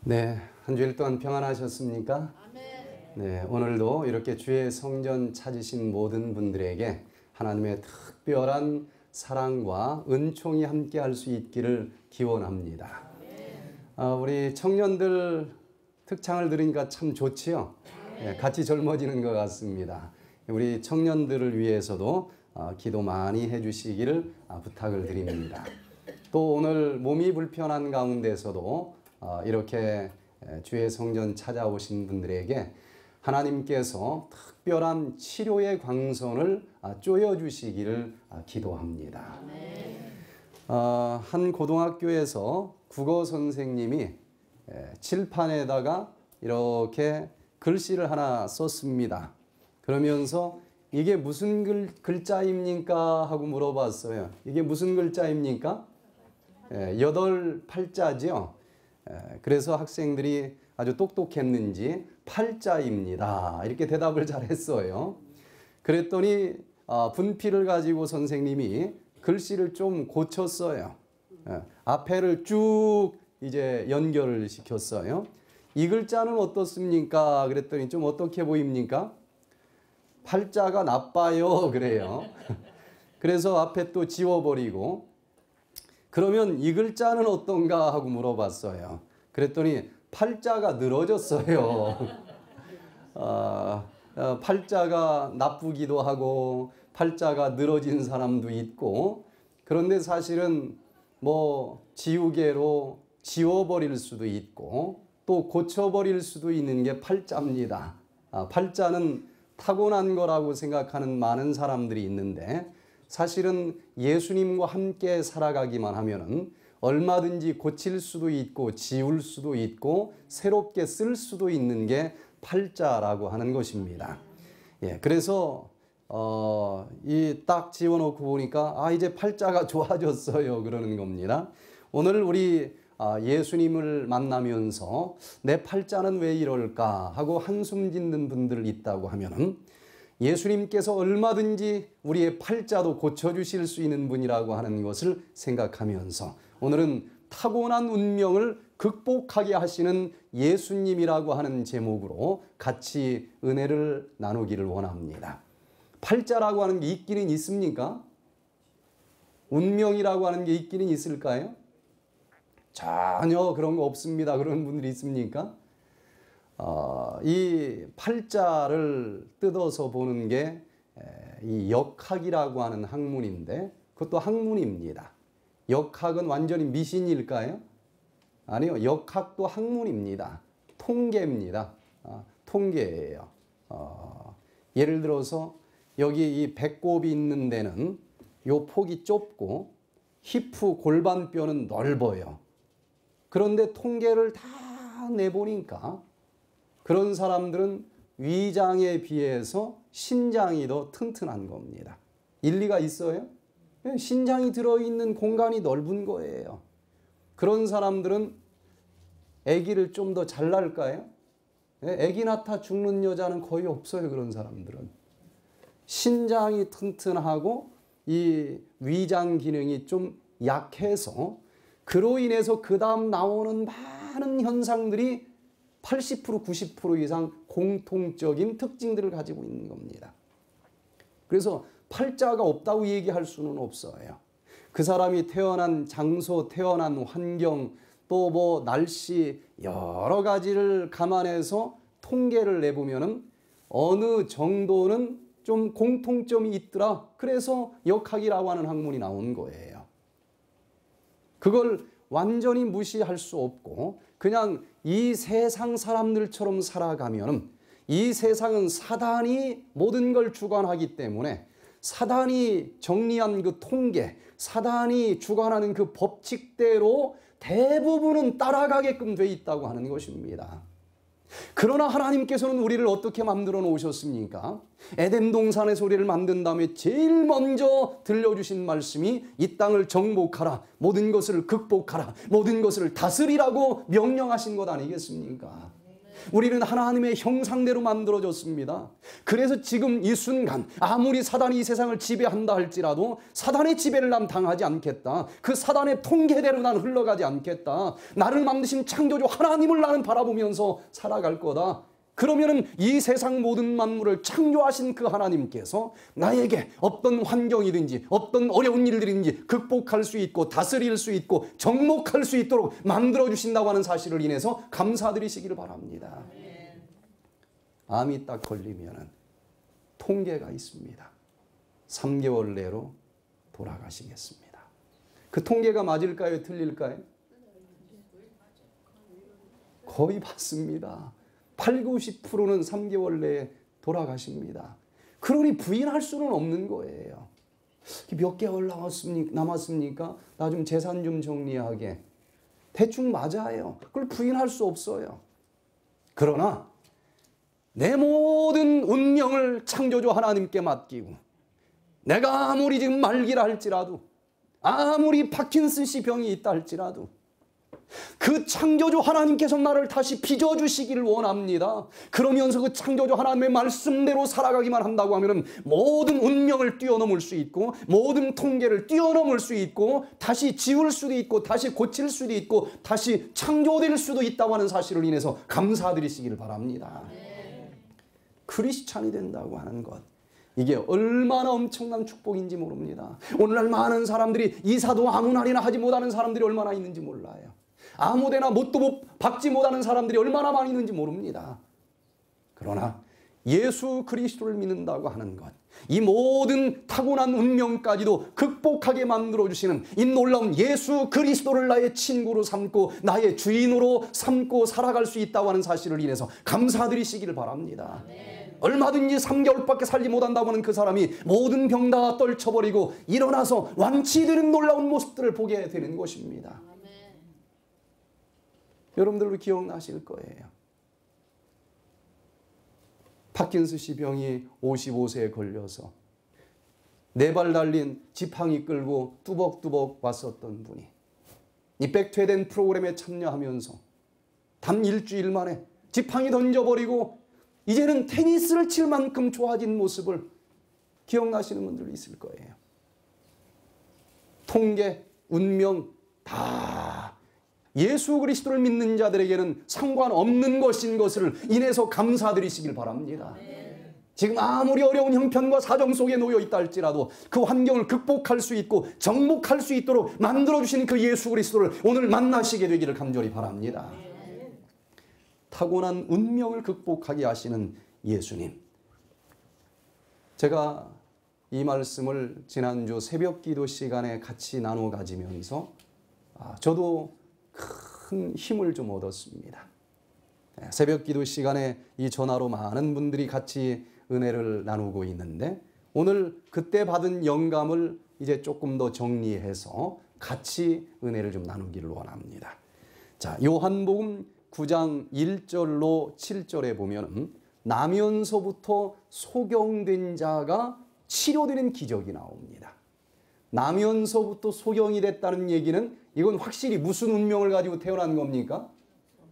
네, 한 주일 동안 평안하셨습니까? 네, 오늘도 이렇게 주의 성전 찾으신 모든 분들에게 하나님의 특별한 사랑과 은총이 함께 할 수 있기를 기원합니다. 우리 청년들 특창을 들으니까 참 좋지요? 네, 같이 젊어지는 것 같습니다. 우리 청년들을 위해서도 기도 많이 해주시기를 부탁을 드립니다. 또 오늘 몸이 불편한 가운데서도 이렇게 주의 성전 찾아오신 분들에게 하나님께서 특별한 치료의 광선을 쪼여주시기를 기도합니다. 한 고등학교에서 국어 선생님이 칠판에다가 이렇게 글씨를 하나 썼습니다. 그러면서 이게 무슨 글자입니까? 하고 물어봤어요. 이게 무슨 글자입니까? 8팔자죠. 그래서 학생들이 아주 똑똑했는지 팔자입니다. 이렇게 대답을 잘했어요. 그랬더니 분필을 가지고 선생님이 글씨를 좀 고쳤어요. 앞에를 쭉 이제 연결을 시켰어요. 이 글자는 어떻습니까? 그랬더니 좀 어떻게 보입니까? 팔자가 나빠요. 그래요. 그래서 앞에 또 지워버리고 그러면 이 글자는 어떤가 하고 물어봤어요. 그랬더니 팔자가 늘어졌어요. 팔자가 나쁘기도 하고 팔자가 늘어진 사람도 있고 그런데 사실은 뭐 지우개로 지워버릴 수도 있고 또 고쳐버릴 수도 있는 게 팔자입니다. 팔자는 타고난 거라고 생각하는 많은 사람들이 있는데 사실은 예수님과 함께 살아가기만 하면은 얼마든지 고칠 수도 있고 지울 수도 있고 새롭게 쓸 수도 있는 게 팔자라고 하는 것입니다. 그래서 이 딱 지워놓고 보니까 이제 팔자가 좋아졌어요 그러는 겁니다. 오늘 우리 예수님을 만나면서 내 팔자는 왜 이럴까 하고 한숨 짓는 분들 있다고 하면은 예수님께서 얼마든지 우리의 팔자도 고쳐주실 수 있는 분이라고 하는 것을 생각하면서 오늘은 타고난 운명을 극복하게 하시는 예수님이라고 하는 제목으로 같이 은혜를 나누기를 원합니다. 팔자라고 하는 게 있기는 있습니까? 운명이라고 하는 게 있기는 있을까요? 전혀 그런 거 없습니다. 그런 분들이 있습니까? 이 팔자를 뜯어서 보는 게 이 역학이라고 하는 학문인데 그것도 학문입니다. 역학은 완전히 미신일까요? 아니요. 역학도 학문입니다. 통계입니다. 통계예요. 예를 들어서 여기 이 배꼽이 있는 데는 요 폭이 좁고 히프 골반뼈는 넓어요. 그런데 통계를 다 내보니까 그런 사람들은 위장에 비해서 신장이 더 튼튼한 겁니다. 일리가 있어요? 신장이 들어있는 공간이 넓은 거예요. 그런 사람들은 아기를 좀 더 잘 낳을까요? 아기 낳다 죽는 여자는 거의 없어요. 그런 사람들은. 신장이 튼튼하고 이 위장 기능이 좀 약해서 그로 인해서 그 다음 나오는 많은 현상들이 80% 90% 이상 공통적인 특징들을 가지고 있는 겁니다. 그래서 팔자가 없다고 얘기할 수는 없어요. 그 사람이 태어난 장소, 태어난 환경, 또 뭐 날씨 여러 가지를 감안해서 통계를 내보면은 어느 정도는 좀 공통점이 있더라. 그래서 역학이라고 하는 학문이 나온 거예요. 그걸 완전히 무시할 수 없고 그냥 이 세상 사람들처럼 살아가면 이 세상은 사단이 모든 걸 주관하기 때문에 사단이 정리한 그 통계, 사단이 주관하는 그 법칙대로 대부분은 따라가게끔 돼 있다고 하는 것입니다. 그러나 하나님께서는 우리를 어떻게 만들어 놓으셨습니까? 에덴 동산에서 우리를 만든 다음에 제일 먼저 들려주신 말씀이 이 땅을 정복하라, 모든 것을 극복하라, 모든 것을 다스리라고 명령하신 것 아니겠습니까? 우리는 하나님의 형상대로 만들어졌습니다. 그래서 지금 이 순간 아무리 사단이 이 세상을 지배한다 할지라도 사단의 지배를 난 당하지 않겠다. 그 사단의 통계대로 난 흘러가지 않겠다. 나를 만드신 창조주 하나님을 나는 바라보면서 살아갈 거다. 그러면은 이 세상 모든 만물을 창조하신 그 하나님께서 나에게 어떤 환경이든지 어떤 어려운 일들인지 극복할 수 있고 다스릴 수 있고 정복할 수 있도록 만들어주신다고 하는 사실을 인해서 감사드리시기를 바랍니다. 암이 딱 걸리면은 통계가 있습니다. 3개월 내로 돌아가시겠습니다. 그 통계가 맞을까요? 틀릴까요? 거의 맞습니다. 80~90%는 3개월 내에 돌아가십니다. 그러니 부인할 수는 없는 거예요. 몇 개월 남았습니까? 나 좀 재산 좀 정리하게. 대충 맞아요. 그걸 부인할 수 없어요. 그러나 내 모든 운명을 창조주 하나님께 맡기고 내가 아무리 지금 말기라 할지라도 아무리 파킨슨씨 병이 있다 할지라도 그 창조주 하나님께서 나를 다시 빚어주시기를 원합니다. 그러면서 그 창조주 하나님의 말씀대로 살아가기만 한다고 하면 모든 운명을 뛰어넘을 수 있고 모든 통계를 뛰어넘을 수 있고 다시 지울 수도 있고 다시 고칠 수도 있고 다시 창조될 수도 있다고 하는 사실을 인해서 감사드리시기를 바랍니다. 크리스찬이 된다고 하는 것, 이게 얼마나 엄청난 축복인지 모릅니다. 오늘날 많은 사람들이 이사도 아무 날이나 하지 못하는 사람들이 얼마나 있는지 몰라요. 아무데나 못도 박지 못하는 사람들이 얼마나 많이 있는지 모릅니다. 그러나 예수 그리스도를 믿는다고 하는 것, 이 모든 타고난 운명까지도 극복하게 만들어주시는 이 놀라운 예수 그리스도를 나의 친구로 삼고 나의 주인으로 삼고 살아갈 수 있다고 하는 사실을 인해서 감사드리시기를 바랍니다. 얼마든지 3개월밖에 살지 못한다고 하는 그 사람이 모든 병 다 떨쳐버리고 일어나서 완치되는 놀라운 모습들을 보게 되는 것입니다. 여러분들도 기억나실 거예요. 파킨슨씨 병이 55세에 걸려서 4발 달린 지팡이 끌고 뚜벅뚜벅 왔었던 분이 이 백퇴된 프로그램에 참여하면서 단 일주일 만에 지팡이 던져버리고 이제는 테니스를 칠 만큼 좋아진 모습을 기억나시는 분들도 있을 거예요. 통계, 운명 다 예수 그리스도를 믿는 자들에게는 상관없는 것인 것을 인해서 감사드리시길 바랍니다. 지금 아무리 어려운 형편과 사정 속에 놓여 있다 할지라도 그 환경을 극복할 수 있고 정복할 수 있도록 만들어주신 그 예수 그리스도를 오늘 만나시게 되기를 간절히 바랍니다. 타고난 운명을 극복하게 하시는 예수님, 제가 이 말씀을 지난주 새벽 기도 시간에 같이 나눠 가지면서 저도 큰 힘을 좀 얻었습니다. 새벽 기도 시간에 이 전화로 많은 분들이 같이 은혜를 나누고 있는데 오늘 그때 받은 영감을 이제 조금 더 정리해서 같이 은혜를 좀 나누기를 원합니다. 자, 요한복음 9장 1절로 7절에 보면 나면서부터 소경된 자가 치료되는 기적이 나옵니다. 나면서부터 소경이 됐다는 얘기는 이건 확실히 무슨 운명을 가지고 태어난 겁니까?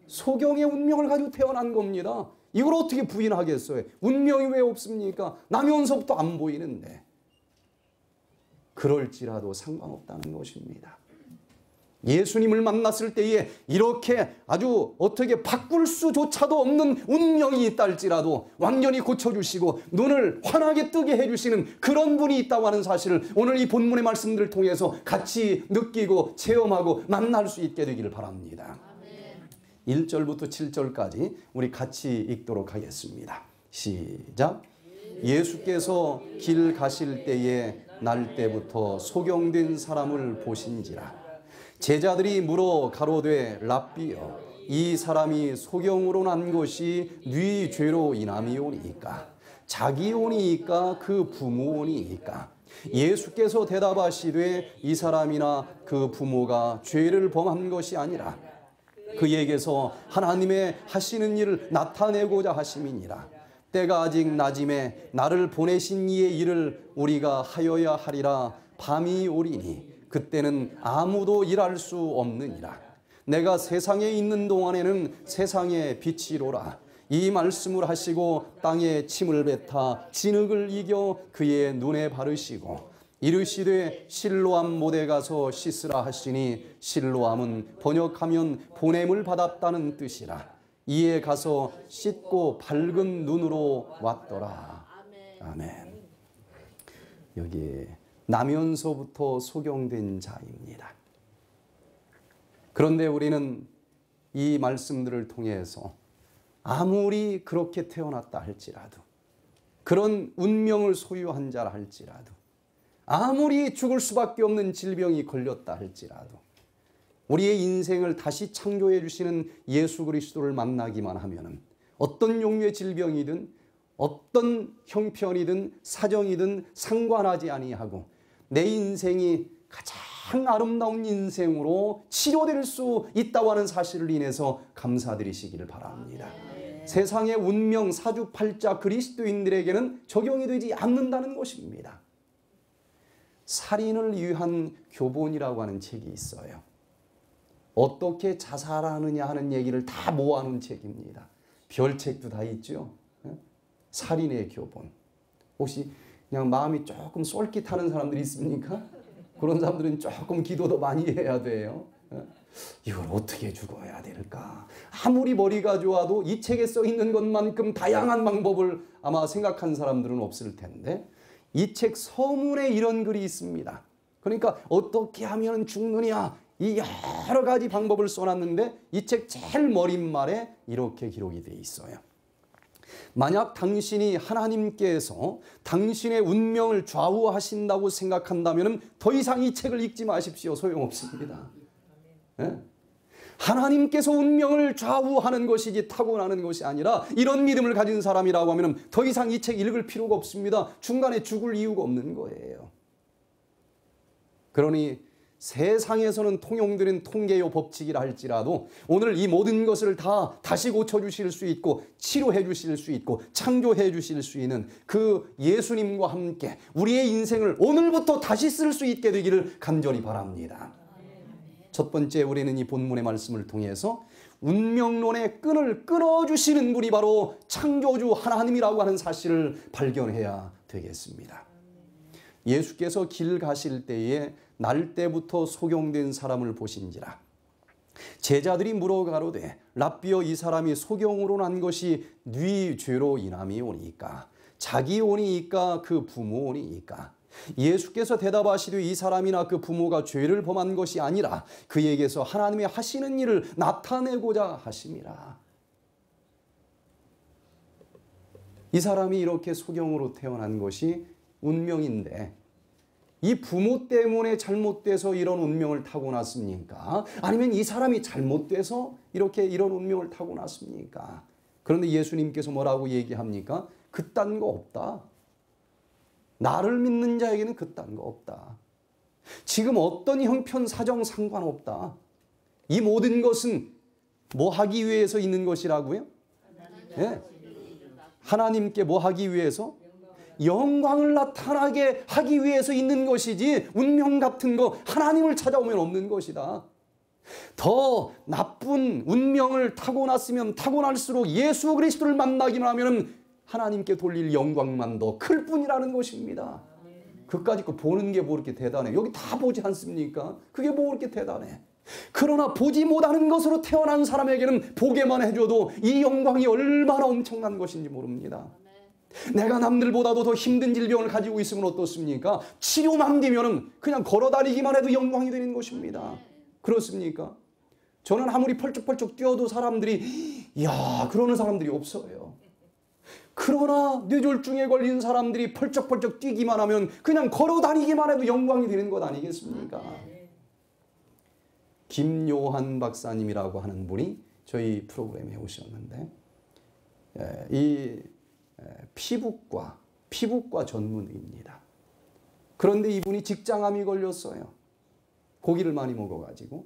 소경의 운명을 가지고 태어난 겁니다. 이걸 어떻게 부인하겠어요? 운명이 왜 없습니까? 나면서부터 안 보이는데. 그럴지라도 상관없다는 것입니다. 예수님을 만났을 때에 이렇게 아주 어떻게 바꿀 수조차도 없는 운명이 있다 할지라도 완전히 고쳐주시고 눈을 환하게 뜨게 해주시는 그런 분이 있다고 하는 사실을 오늘 이 본문의 말씀들을 통해서 같이 느끼고 체험하고 만날 수 있게 되기를 바랍니다. 1절부터 7절까지 우리 같이 읽도록 하겠습니다. 시작. 예수께서 길 가실 때에 날 때부터 소경된 사람을 보신지라. 제자들이 물어 가로되 랍비여, 이 사람이 소경으로 난 것이 네 죄로 인함이오니이까? 자기 오니이까 그 부모 오니이까? 예수께서 대답하시되 이 사람이나 그 부모가 죄를 범한 것이 아니라 그에게서 하나님의 하시는 일을 나타내고자 하심이니라. 때가 아직 낮임에 나를 보내신 이의 일을 우리가 하여야 하리라. 밤이 오리니 그때는 아무도 일할 수 없느니라. 내가 세상에 있는 동안에는 세상의 빛이로라. 이 말씀을 하시고 땅에 침을 뱉어 진흙을 이겨 그의 눈에 바르시고 이르시되 실로암 못에 가서 씻으라 하시니 실로암은 번역하면 보냄을 받았다는 뜻이라. 이에 가서 씻고 밝은 눈으로 왔더라. 아멘. 여기 나면서부터 소경된 자입니다. 그런데 우리는 이 말씀들을 통해서 아무리 그렇게 태어났다 할지라도, 그런 운명을 소유한 자라 할지라도, 아무리 죽을 수밖에 없는 질병이 걸렸다 할지라도, 우리의 인생을 다시 창조해 주시는 예수 그리스도를 만나기만 하면은 어떤 종류의 질병이든 어떤 형편이든 사정이든 상관하지 아니하고 내 인생이 가장 아름다운 인생으로 치료될 수 있다고 하는 사실을 인해서 감사드리시기를 바랍니다. 세상의 운명 사주팔자 그리스도인들에게는 적용이 되지 않는다는 것입니다. 살인을 위한 교본이라고 하는 책이 있어요. 어떻게 자살하느냐 하는 얘기를 다 모아놓은 책입니다. 별책도 다 있죠. 살인의 교본. 혹시 그냥 마음이 조금 쏠깃하는 사람들이 있습니까? 그런 사람들은 조금 기도도 많이 해야 돼요. 이걸 어떻게 죽어야 될까? 아무리 머리가 좋아도 이 책에 써 있는 것만큼 다양한 방법을 아마 생각한 사람들은 없을 텐데, 이 책 서문에 이런 글이 있습니다. 그러니까 어떻게 하면 죽느냐, 이 여러 가지 방법을 써놨는데 이 책 제일 머릿말에 이렇게 기록이 되어 있어요. 만약 당신이 하나님께서 당신의 운명을 좌우하신다고 생각한다면 더 이상 이 책을 읽지 마십시오. 소용없습니다. 네? 하나님께서 운명을 좌우하는 것이지 타고나는 것이 아니라 이런 믿음을 가진 사람이라고 하면 더 이상 이 책 읽을 필요가 없습니다. 중간에 죽을 이유가 없는 거예요. 그러니 세상에서는 통용되는 통계요 법칙이라 할지라도 오늘 이 모든 것을 다 다시 고쳐주실 수 있고 치료해 주실 수 있고 창조해 주실 수 있는 그 예수님과 함께 우리의 인생을 오늘부터 다시 쓸 수 있게 되기를 간절히 바랍니다. 첫 번째, 우리는 이 본문의 말씀을 통해서 운명론의 끈을 끊어주시는 분이 바로 창조주 하나님이라고 하는 사실을 발견해야 되겠습니다. 예수께서 길 가실 때에 날 때부터 소경된 사람을 보신지라. 제자들이 물어가로되 랍비여, 이 사람이 소경으로 난 것이 네 죄로 인함이오니까 자기 오니이까 그 부모 오니이까. 예수께서 대답하시되 이 사람이나 그 부모가 죄를 범한 것이 아니라 그에게서 하나님의 하시는 일을 나타내고자 하심이라. 이 사람이 이렇게 소경으로 태어난 것이 운명인데 이 부모 때문에 잘못돼서 이런 운명을 타고났습니까? 아니면 이 사람이 잘못돼서 이렇게 이런 운명을 타고났습니까? 그런데 예수님께서 뭐라고 얘기합니까? 그딴 거 없다. 나를 믿는 자에게는 그딴 거 없다. 지금 어떤 형편 사정 상관없다. 이 모든 것은 뭐 하기 위해서 있는 것이라고요? 네. 하나님께 뭐 하기 위해서? 영광을 나타나게 하기 위해서 있는 것이지 운명 같은 거 하나님을 찾아오면 없는 것이다. 더 나쁜 운명을 타고났으면 타고날수록 예수 그리스도를 만나기만 하면 하나님께 돌릴 영광만 더 클 뿐이라는 것입니다. 그까짓 거 보는 게 뭐 그렇게 대단해. 여기 다 보지 않습니까? 그게 뭐 그렇게 대단해. 그러나 보지 못하는 것으로 태어난 사람에게는 보게만 해줘도 이 영광이 얼마나 엄청난 것인지 모릅니다. 내가 남들보다도 더 힘든 질병을 가지고 있으면 어떻습니까? 치료만 되면 그냥 걸어다니기만 해도 영광이 되는 것입니다. 그렇습니까? 저는 아무리 펄쩍펄쩍 뛰어도 사람들이 이야 그러는 사람들이 없어요. 그러나 뇌졸중에 걸린 사람들이 펄쩍펄쩍 뛰기만 하면 그냥 걸어다니기만 해도 영광이 되는 것 아니겠습니까? 김요한 박사님이라고 하는 분이 저희 프로그램에 오셨는데 이 피부과 전문의입니다. 그런데 이분이 직장암이 걸렸어요. 고기를 많이 먹어가지고.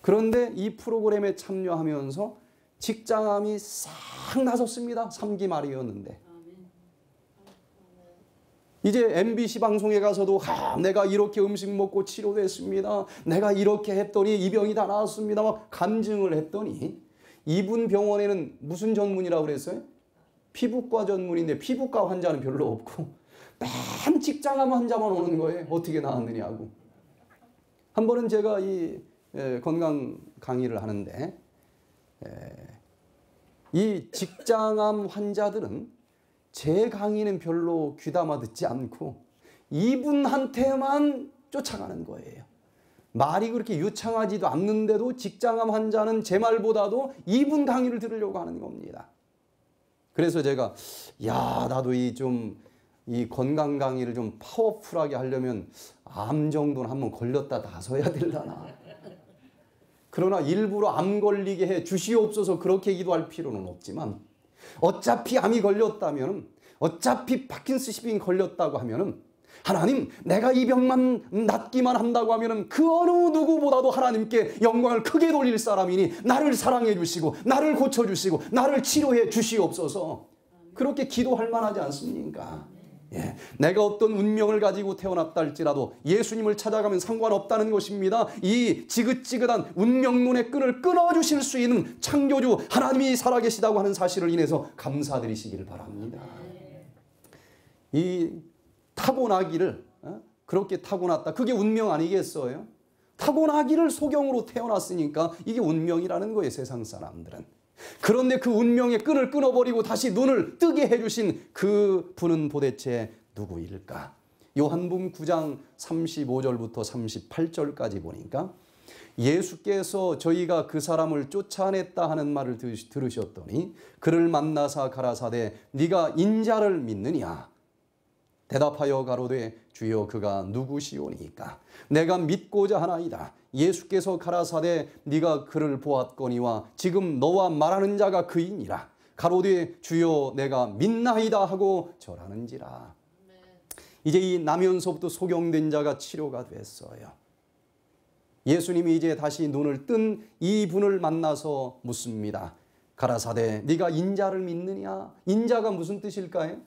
그런데 이 프로그램에 참여하면서 직장암이 싹 나섰습니다. 3기 말이었는데. 이제 MBC 방송에 가서도 내가 이렇게 음식 먹고 치료됐습니다. 내가 이렇게 했더니 이 병이 다 나았습니다. 막 간증을 했더니 이분 병원에는 무슨 전문이라고 그랬어요? 피부과 전문인데 피부과 환자는 별로 없고 맨 직장암 환자만 오는 거예요. 어떻게 나았느냐고. 한 번은 제가 이 건강 강의를 하는데 이 직장암 환자들은 제 강의는 별로 귀담아 듣지 않고 이분한테만 쫓아가는 거예요. 말이 그렇게 유창하지도 않는데도 직장암 환자는 제 말보다도 이분 강의를 들으려고 하는 겁니다. 그래서 제가 나도 이 건강 강의를 좀 파워풀하게 하려면 암 정도는 한번 걸렸다 나서야 되려나. 그러나 일부러 암 걸리게 해 주시옵소서 그렇게 기도할 필요는 없지만 어차피 암이 걸렸다면, 어차피 파킨슨병이 걸렸다고 하면은 하나님, 내가 이 병만 낫기만 한다고 하면은 그 어느 누구보다도 하나님께 영광을 크게 돌릴 사람이니 나를 사랑해 주시고 나를 고쳐 주시고 나를 치료해 주시옵소서. 그렇게 기도할 만하지 않습니까? 내가 어떤 운명을 가지고 태어났다 할지라도 예수님을 찾아가면 상관없다는 것입니다. 이 지긋지긋한 운명론의 끈을 끊어주실 수 있는 창조주 하나님이 살아계시다고 하는 사실을 인해서 감사드리시기를 바랍니다. 이 타고나기를 그렇게 타고났다. 그게 운명 아니겠어요? 타고나기를 소경으로 태어났으니까 이게 운명이라는 거예요. 세상 사람들은. 그런데 그 운명의 끈을 끊어버리고 다시 눈을 뜨게 해주신 그 분은 도대체 누구일까? 요한복음 9장 35절부터 38절까지 보니까 예수께서 저희가 그 사람을 쫓아냈다 하는 말을 들으셨더니 그를 만나사 가라사대 네가 인자를 믿느냐? 대답하여 가로되 주여 그가 누구시오니까? 내가 믿고자 하나이다. 예수께서 가라사대 네가 그를 보았거니와 지금 너와 말하는 자가 그이니라. 가로되 주여 내가 믿나이다 하고 절하는지라. 이제 이 나면서부터 소경된 자가 치료가 됐어요. 예수님이 이제 다시 눈을 뜬 이분을 만나서 묻습니다. 가라사대 네가 인자를 믿느냐? 인자가 무슨 뜻일까요?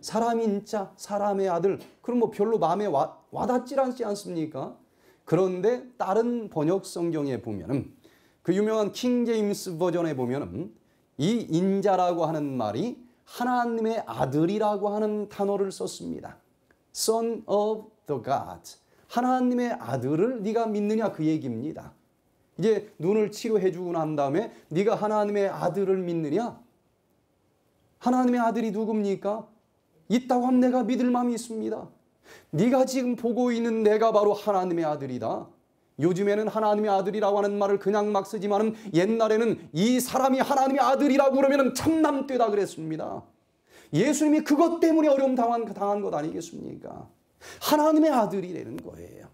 사람 인자, 사람의 아들. 그럼 뭐 별로 마음에 와닿지 않지 않습니까? 그런데 다른 번역 성경에 보면은 그 유명한 킹 제임스 버전에 보면은 이 인자라고 하는 말이 하나님의 아들이라고 하는 단어를 썼습니다. Son of the God. 하나님의 아들을 네가 믿느냐 그 얘기입니다. 이제 눈을 치료해 주고 난 다음에 네가 하나님의 아들을 믿느냐? 하나님의 아들이 누굽니까? 있다고 하면 내가 믿을 마음이 있습니다. 네가 지금 보고 있는 내가 바로 하나님의 아들이다. 요즘에는 하나님의 아들이라고 하는 말을 그냥 막 쓰지만 옛날에는 이 사람이 하나님의 아들이라고 그러면 참남되다 그랬습니다. 예수님이 그것 때문에 어려움 당한 것 아니겠습니까? 하나님의 아들이라는 거예요.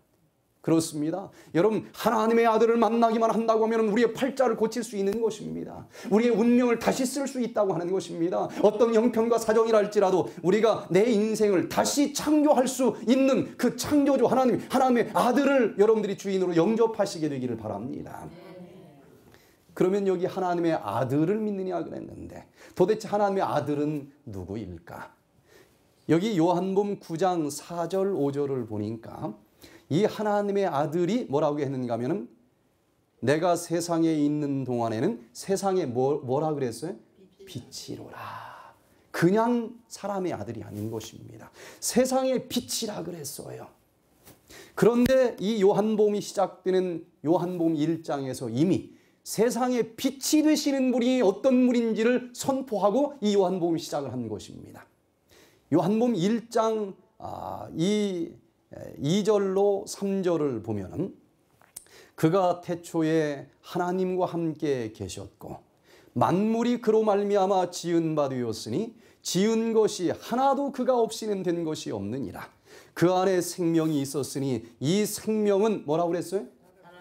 그렇습니다. 여러분, 하나님의 아들을 만나기만 한다고 하면 우리의 팔자를 고칠 수 있는 것입니다. 우리의 운명을 다시 쓸 수 있다고 하는 것입니다. 어떤 형편과 사정이랄지라도 우리가 내 인생을 다시 창조할 수 있는 그 창조주 하나님의 아들을 여러분들이 주인으로 영접하시게 되기를 바랍니다. 그러면 여기 하나님의 아들을 믿느냐 그랬는데 도대체 하나님의 아들은 누구일까? 여기 요한복음 9장 4절 5절을 보니까 이 하나님의 아들이 뭐라고 했는가 하면은 내가 세상에 있는 동안에는 세상에 뭐라 그랬어요? 빛이로라. 그냥 사람의 아들이 아닌 것입니다. 세상의 빛이라 그랬어요. 그런데 이 요한복음이 시작되는 요한복음 1장에서 이미 세상의 빛이 되시는 분이 어떤 분인지를 선포하고 이 요한복음이 시작을 한 것입니다. 요한복음 1장 2절로 3절을 보면은 그가 태초에 하나님과 함께 계셨고 만물이 그로 말미암아 지은 바 되었으니 지은 것이 하나도 그가 없이는 된 것이 없느니라. 그 안에 생명이 있었으니 이 생명은 뭐라고 그랬어요?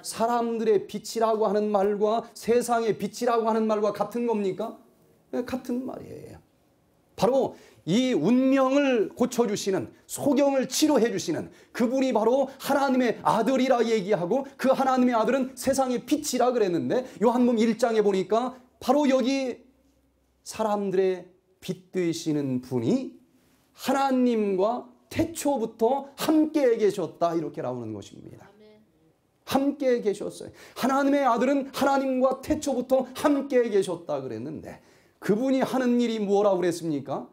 사람들의 빛이라고 하는 말과 세상의 빛이라고 하는 말과 같은 겁니까? 네, 같은 말이에요. 바로 이 운명을 고쳐주시는, 소경을 치료해주시는 그분이 바로 하나님의 아들이라 얘기하고 그 하나님의 아들은 세상의 빛이라 그랬는데 요한복음 1장에 보니까 바로 여기 사람들의 빛 되시는 분이 하나님과 태초부터 함께 계셨다 이렇게 나오는 것입니다. 함께 계셨어요. 하나님의 아들은 하나님과 태초부터 함께 계셨다 그랬는데 그분이 하는 일이 뭐라고 그랬습니까?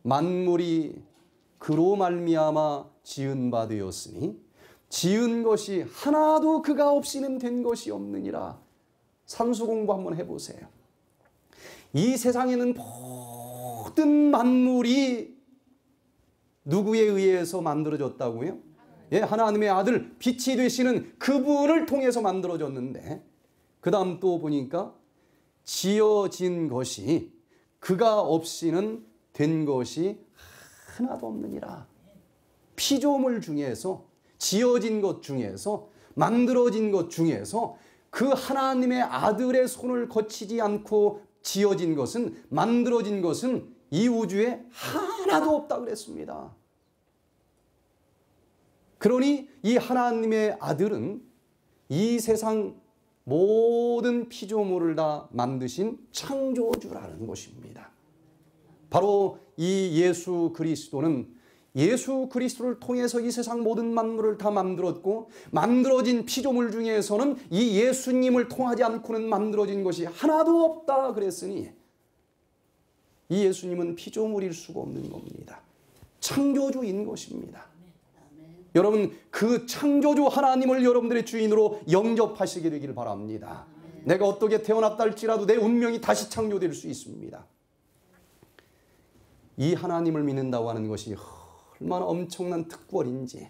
만물이 그로 말미암아 지은 바 되었으니 지은 것이 하나도 그가 없이는 된 것이 없느니라. 산수 공부 한번 해보세요. 이 세상에는 모든 만물이 누구에 의해서 만들어졌다고요? 예, 하나님의 아들 빛이 되시는 그분을 통해서 만들어졌는데 그 다음 또 보니까 지어진 것이 그가 없이는 된 것이 하나도 없느니라. 피조물 중에서 지어진 것 중에서 만들어진 것 중에서 그 하나님의 아들의 손을 거치지 않고 지어진 것은 만들어진 것은 이 우주에 하나도 없다 그랬습니다. 그러니 이 하나님의 아들은 이 세상 모든 피조물을 다 만드신 창조주라는 것입니다. 바로 이 예수 그리스도는 예수 그리스도를 통해서 이 세상 모든 만물을 다 만들었고 만들어진 피조물 중에서는 이 예수님을 통하지 않고는 만들어진 것이 하나도 없다 그랬으니 이 예수님은 피조물일 수가 없는 겁니다. 창조주인 것입니다. 여러분 그 창조주 하나님을 여러분들의 주인으로 영접하시게 되기를 바랍니다. 내가 어떻게 태어났다 할지라도 내 운명이 다시 창조될 수 있습니다. 이 하나님을 믿는다고 하는 것이 얼마나 엄청난 특권인지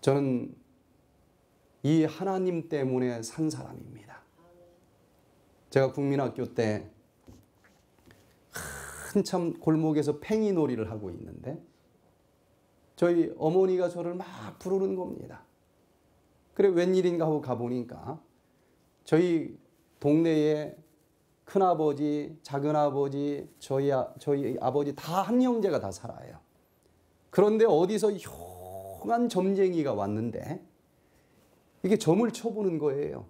저는 이 하나님 때문에 산 사람입니다. 제가 국민학교 때 한참 골목에서 팽이놀이를 하고 있는데 저희 어머니가 저를 막 부르는 겁니다. 그래 웬일인가 하고 가보니까 저희 동네에 큰아버지, 작은아버지, 저희 아버지 다 한 형제가 다 살아요. 그런데 어디서 흉한 점쟁이가 왔는데 이게 점을 쳐보는 거예요.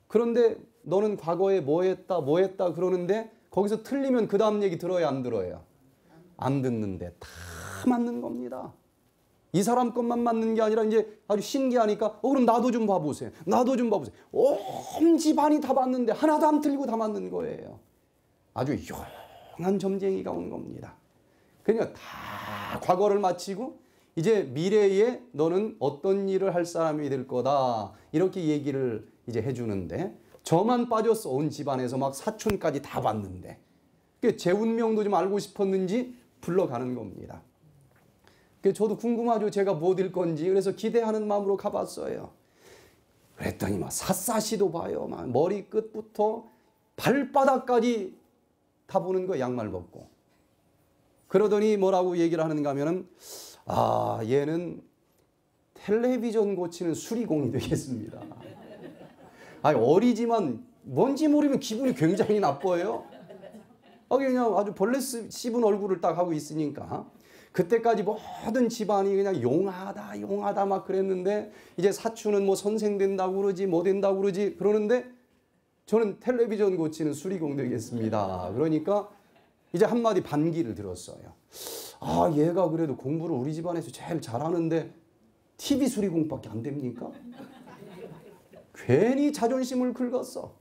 그런데 너는 과거에 뭐 했다 그러는데 거기서 틀리면 그 다음 얘기 들어요, 안 들어요? 안 듣는데 다 맞는 겁니다. 이 사람 것만 맞는 게 아니라 이제 아주 신기하니까 그럼 나도 좀 봐보세요. 나도 좀 봐보세요. 온 집안이 다 맞는데 하나도 안 틀리고 다 맞는 거예요. 아주 용한 점쟁이가 온 겁니다. 그러니까 다 과거를 마치고 이제 미래에 너는 어떤 일을 할 사람이 될 거다 이렇게 얘기를 이제 해주는데 저만 빠졌어. 온 집안에서 막 사촌까지 다 봤는데 제 운명도 좀 알고 싶었는지 불러가는 겁니다. 저도 궁금하죠. 제가 뭐 될 건지. 그래서 기대하는 마음으로 가봤어요. 그랬더니 막 샅샅이도 봐요. 막 머리 끝부터 발바닥까지 다 보는 거예요. 양말 벗고. 그러더니 뭐라고 얘기를 하는가 하면은 얘는 텔레비전 고치는 수리공이 되겠습니다. 어리지만 뭔지 모르면 기분이 굉장히 나빠요. 그냥 아주 벌레 씹은 얼굴을 딱 하고 있으니까. 그때까지 모든 집안이 그냥 용하다 막 그랬는데 이제 사촌은 뭐 선생 된다고 그러지 뭐 된다고 그러지 그러는데 저는 텔레비전 고치는 수리공 되겠습니다. 그러니까 이제 한마디 반기를 들었어요. 얘가 그래도 공부를 우리 집안에서 제일 잘하는데 TV 수리공밖에 안 됩니까? 괜히 자존심을 긁었어.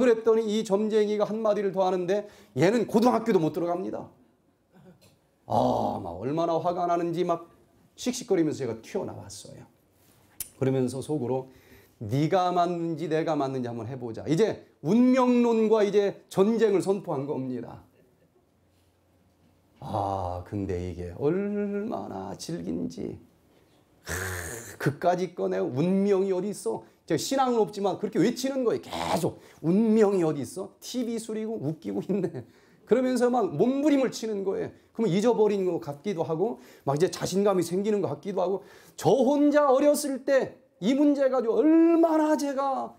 그랬더니 이 점쟁이가 한마디를 더 하는데 얘는 고등학교도 못 들어갑니다. 막 얼마나 화가 나는지 막 씩씩거리면서 제가 튀어나왔어요. 그러면서 속으로 네가 맞는지 내가 맞는지 한번 해보자. 이제 운명론과 이제 전쟁을 선포한 겁니다. 근데 이게 얼마나 질긴지. 그까짓 거 내가 운명이 어디 있어? 제가 신앙은 없지만 그렇게 외치는 거예요. 계속 운명이 어디 있어? TV 수리고 웃기고 있네. 그러면서 막 몸부림을 치는 거예요. 그러면 잊어버린 것 같기도 하고 막 이제 자신감이 생기는 것 같기도 하고 저 혼자 어렸을 때 이 문제 가지고 얼마나 제가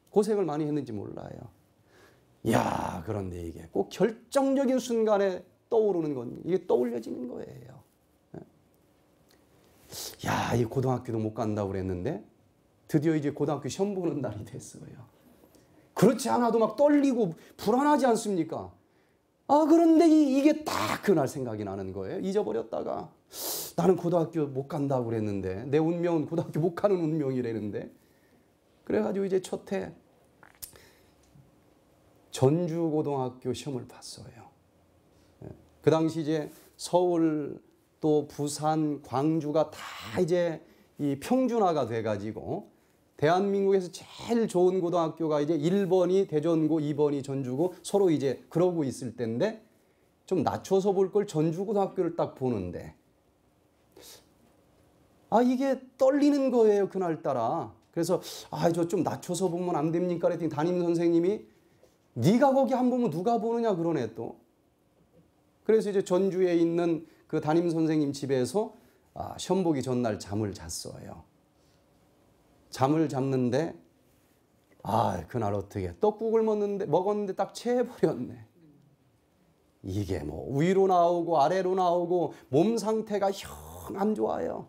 고생을 많이 했는지 몰라요. 그런데 이게 꼭 결정적인 순간에 떠오르는 건 이게 떠올려지는 거예요. 이 고등학교도 못 간다고 그랬는데 드디어 이제 고등학교 시험 보는 날이 됐어요. 그렇지 않아도 막 떨리고 불안하지 않습니까? 그런데 이게 딱 그날 생각이 나는 거예요. 잊어버렸다가 나는 고등학교 못 간다고 그랬는데 내 운명은 고등학교 못 가는 운명이라는데 그래가지고 이제 첫해 전주고등학교 시험을 봤어요. 그 당시 이제 서울 또 부산, 광주가 다 이제 이 평준화가 돼가지고 대한민국에서 제일 좋은 고등학교가 이제 1번이 대전고, 2번이 전주고 서로 이제 그러고 있을 때인데 좀 낮춰서 볼 걸 전주고등학교를 딱 보는데 이게 떨리는 거예요, 그날따라. 그래서 저 좀 낮춰서 보면 안 됩니까? 그랬더니 담임 선생님이 네가 거기 한 보면 누가 보느냐 그러네 또. 그래서 이제 전주에 있는 그 담임 선생님 집에서 시험 보기 전날 잠을 잤어요. 잠을 잤는데 그날 어떻게 떡국을 먹었는데 딱 체해버렸네. 이게 뭐 위로 나오고 아래로 나오고 몸 상태가 영 안 좋아요.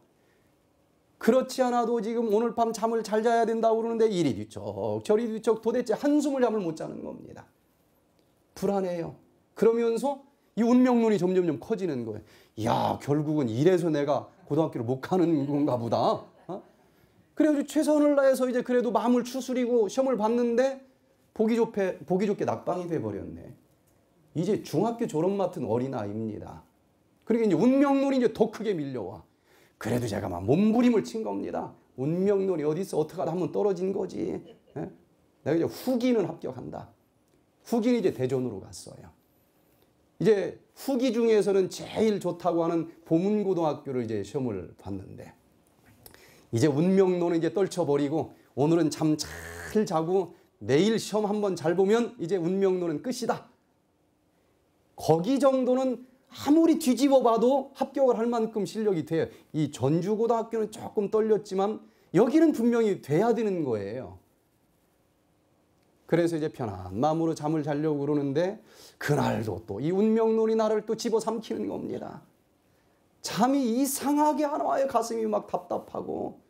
그렇지 않아도 지금 오늘 밤 잠을 잘 자야 된다고 그러는데 이리 뒤척 저리 뒤척 도대체 한숨을 잠을 못 자는 겁니다. 불안해요. 그러면서 이 운명론이 점점점 커지는 거예요. 야, 결국은 이래서 내가 고등학교를 못 가는 건가 보다. 그래가지고 최선을 다해서 이제 그래도 마음을 추스리고 시험을 봤는데 보기 좋게 낙방이 돼버렸네. 이제 중학교 졸업 맡은 어린아이입니다. 그러니까 이제 운명론이 이제 더 크게 밀려와. 그래도 제가 막 몸부림을 친 겁니다. 운명론이 어디 있어? 어떻게 하다 한번 떨어진 거지. 내가 이제 후기는 합격한다. 후기는 이제 대전으로 갔어요. 이제 후기 중에서는 제일 좋다고 하는 보문고등학교를 이제 시험을 봤는데 이제 운명론은 이제 떨쳐버리고 오늘은 잠 잘 자고 내일 시험 한번 잘 보면 이제 운명론은 끝이다. 거기 정도는 아무리 뒤집어 봐도 합격을 할 만큼 실력이 돼요. 이 전주고등학교는 조금 떨렸지만 여기는 분명히 돼야 되는 거예요. 그래서 이제 편한 마음으로 잠을 자려고 그러는데 그날도 또 이 운명론이 나를 또 집어삼키는 겁니다. 잠이 이상하게 안 와요. 가슴이 막 답답하고.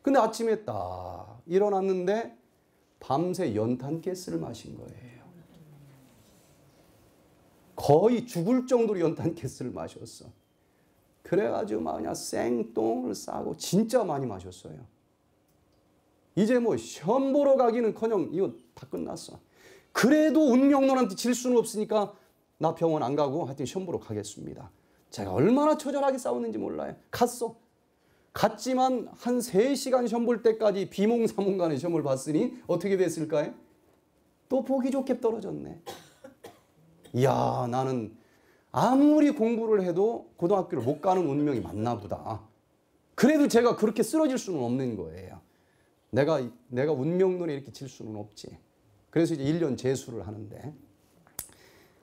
근데 아침에 딱 일어났는데 밤새 연탄가스를 마신 거예요. 거의 죽을 정도로 연탄가스를 마셨어. 그래가지고 막 그냥 생똥을 싸고 진짜 많이 마셨어요. 이제 뭐 시험 보러 가기는커녕 이거 다 끝났어. 그래도 운명론한테 질 수는 없으니까 나 병원 안 가고 하여튼 시험 보러 가겠습니다. 제가 얼마나 처절하게 싸웠는지 몰라요. 갔어. 갔지만 한 3시간 시험 볼 때까지 비몽사몽간의 시험을 봤으니 어떻게 됐을까요? 또 보기 좋게 떨어졌네. 이야, 나는 아무리 공부를 해도 고등학교를 못 가는 운명이 맞나 보다. 그래도 제가 그렇게 쓰러질 수는 없는 거예요. 내가 운명론에 이렇게 질 수는 없지. 그래서 이제 1년 재수를 하는데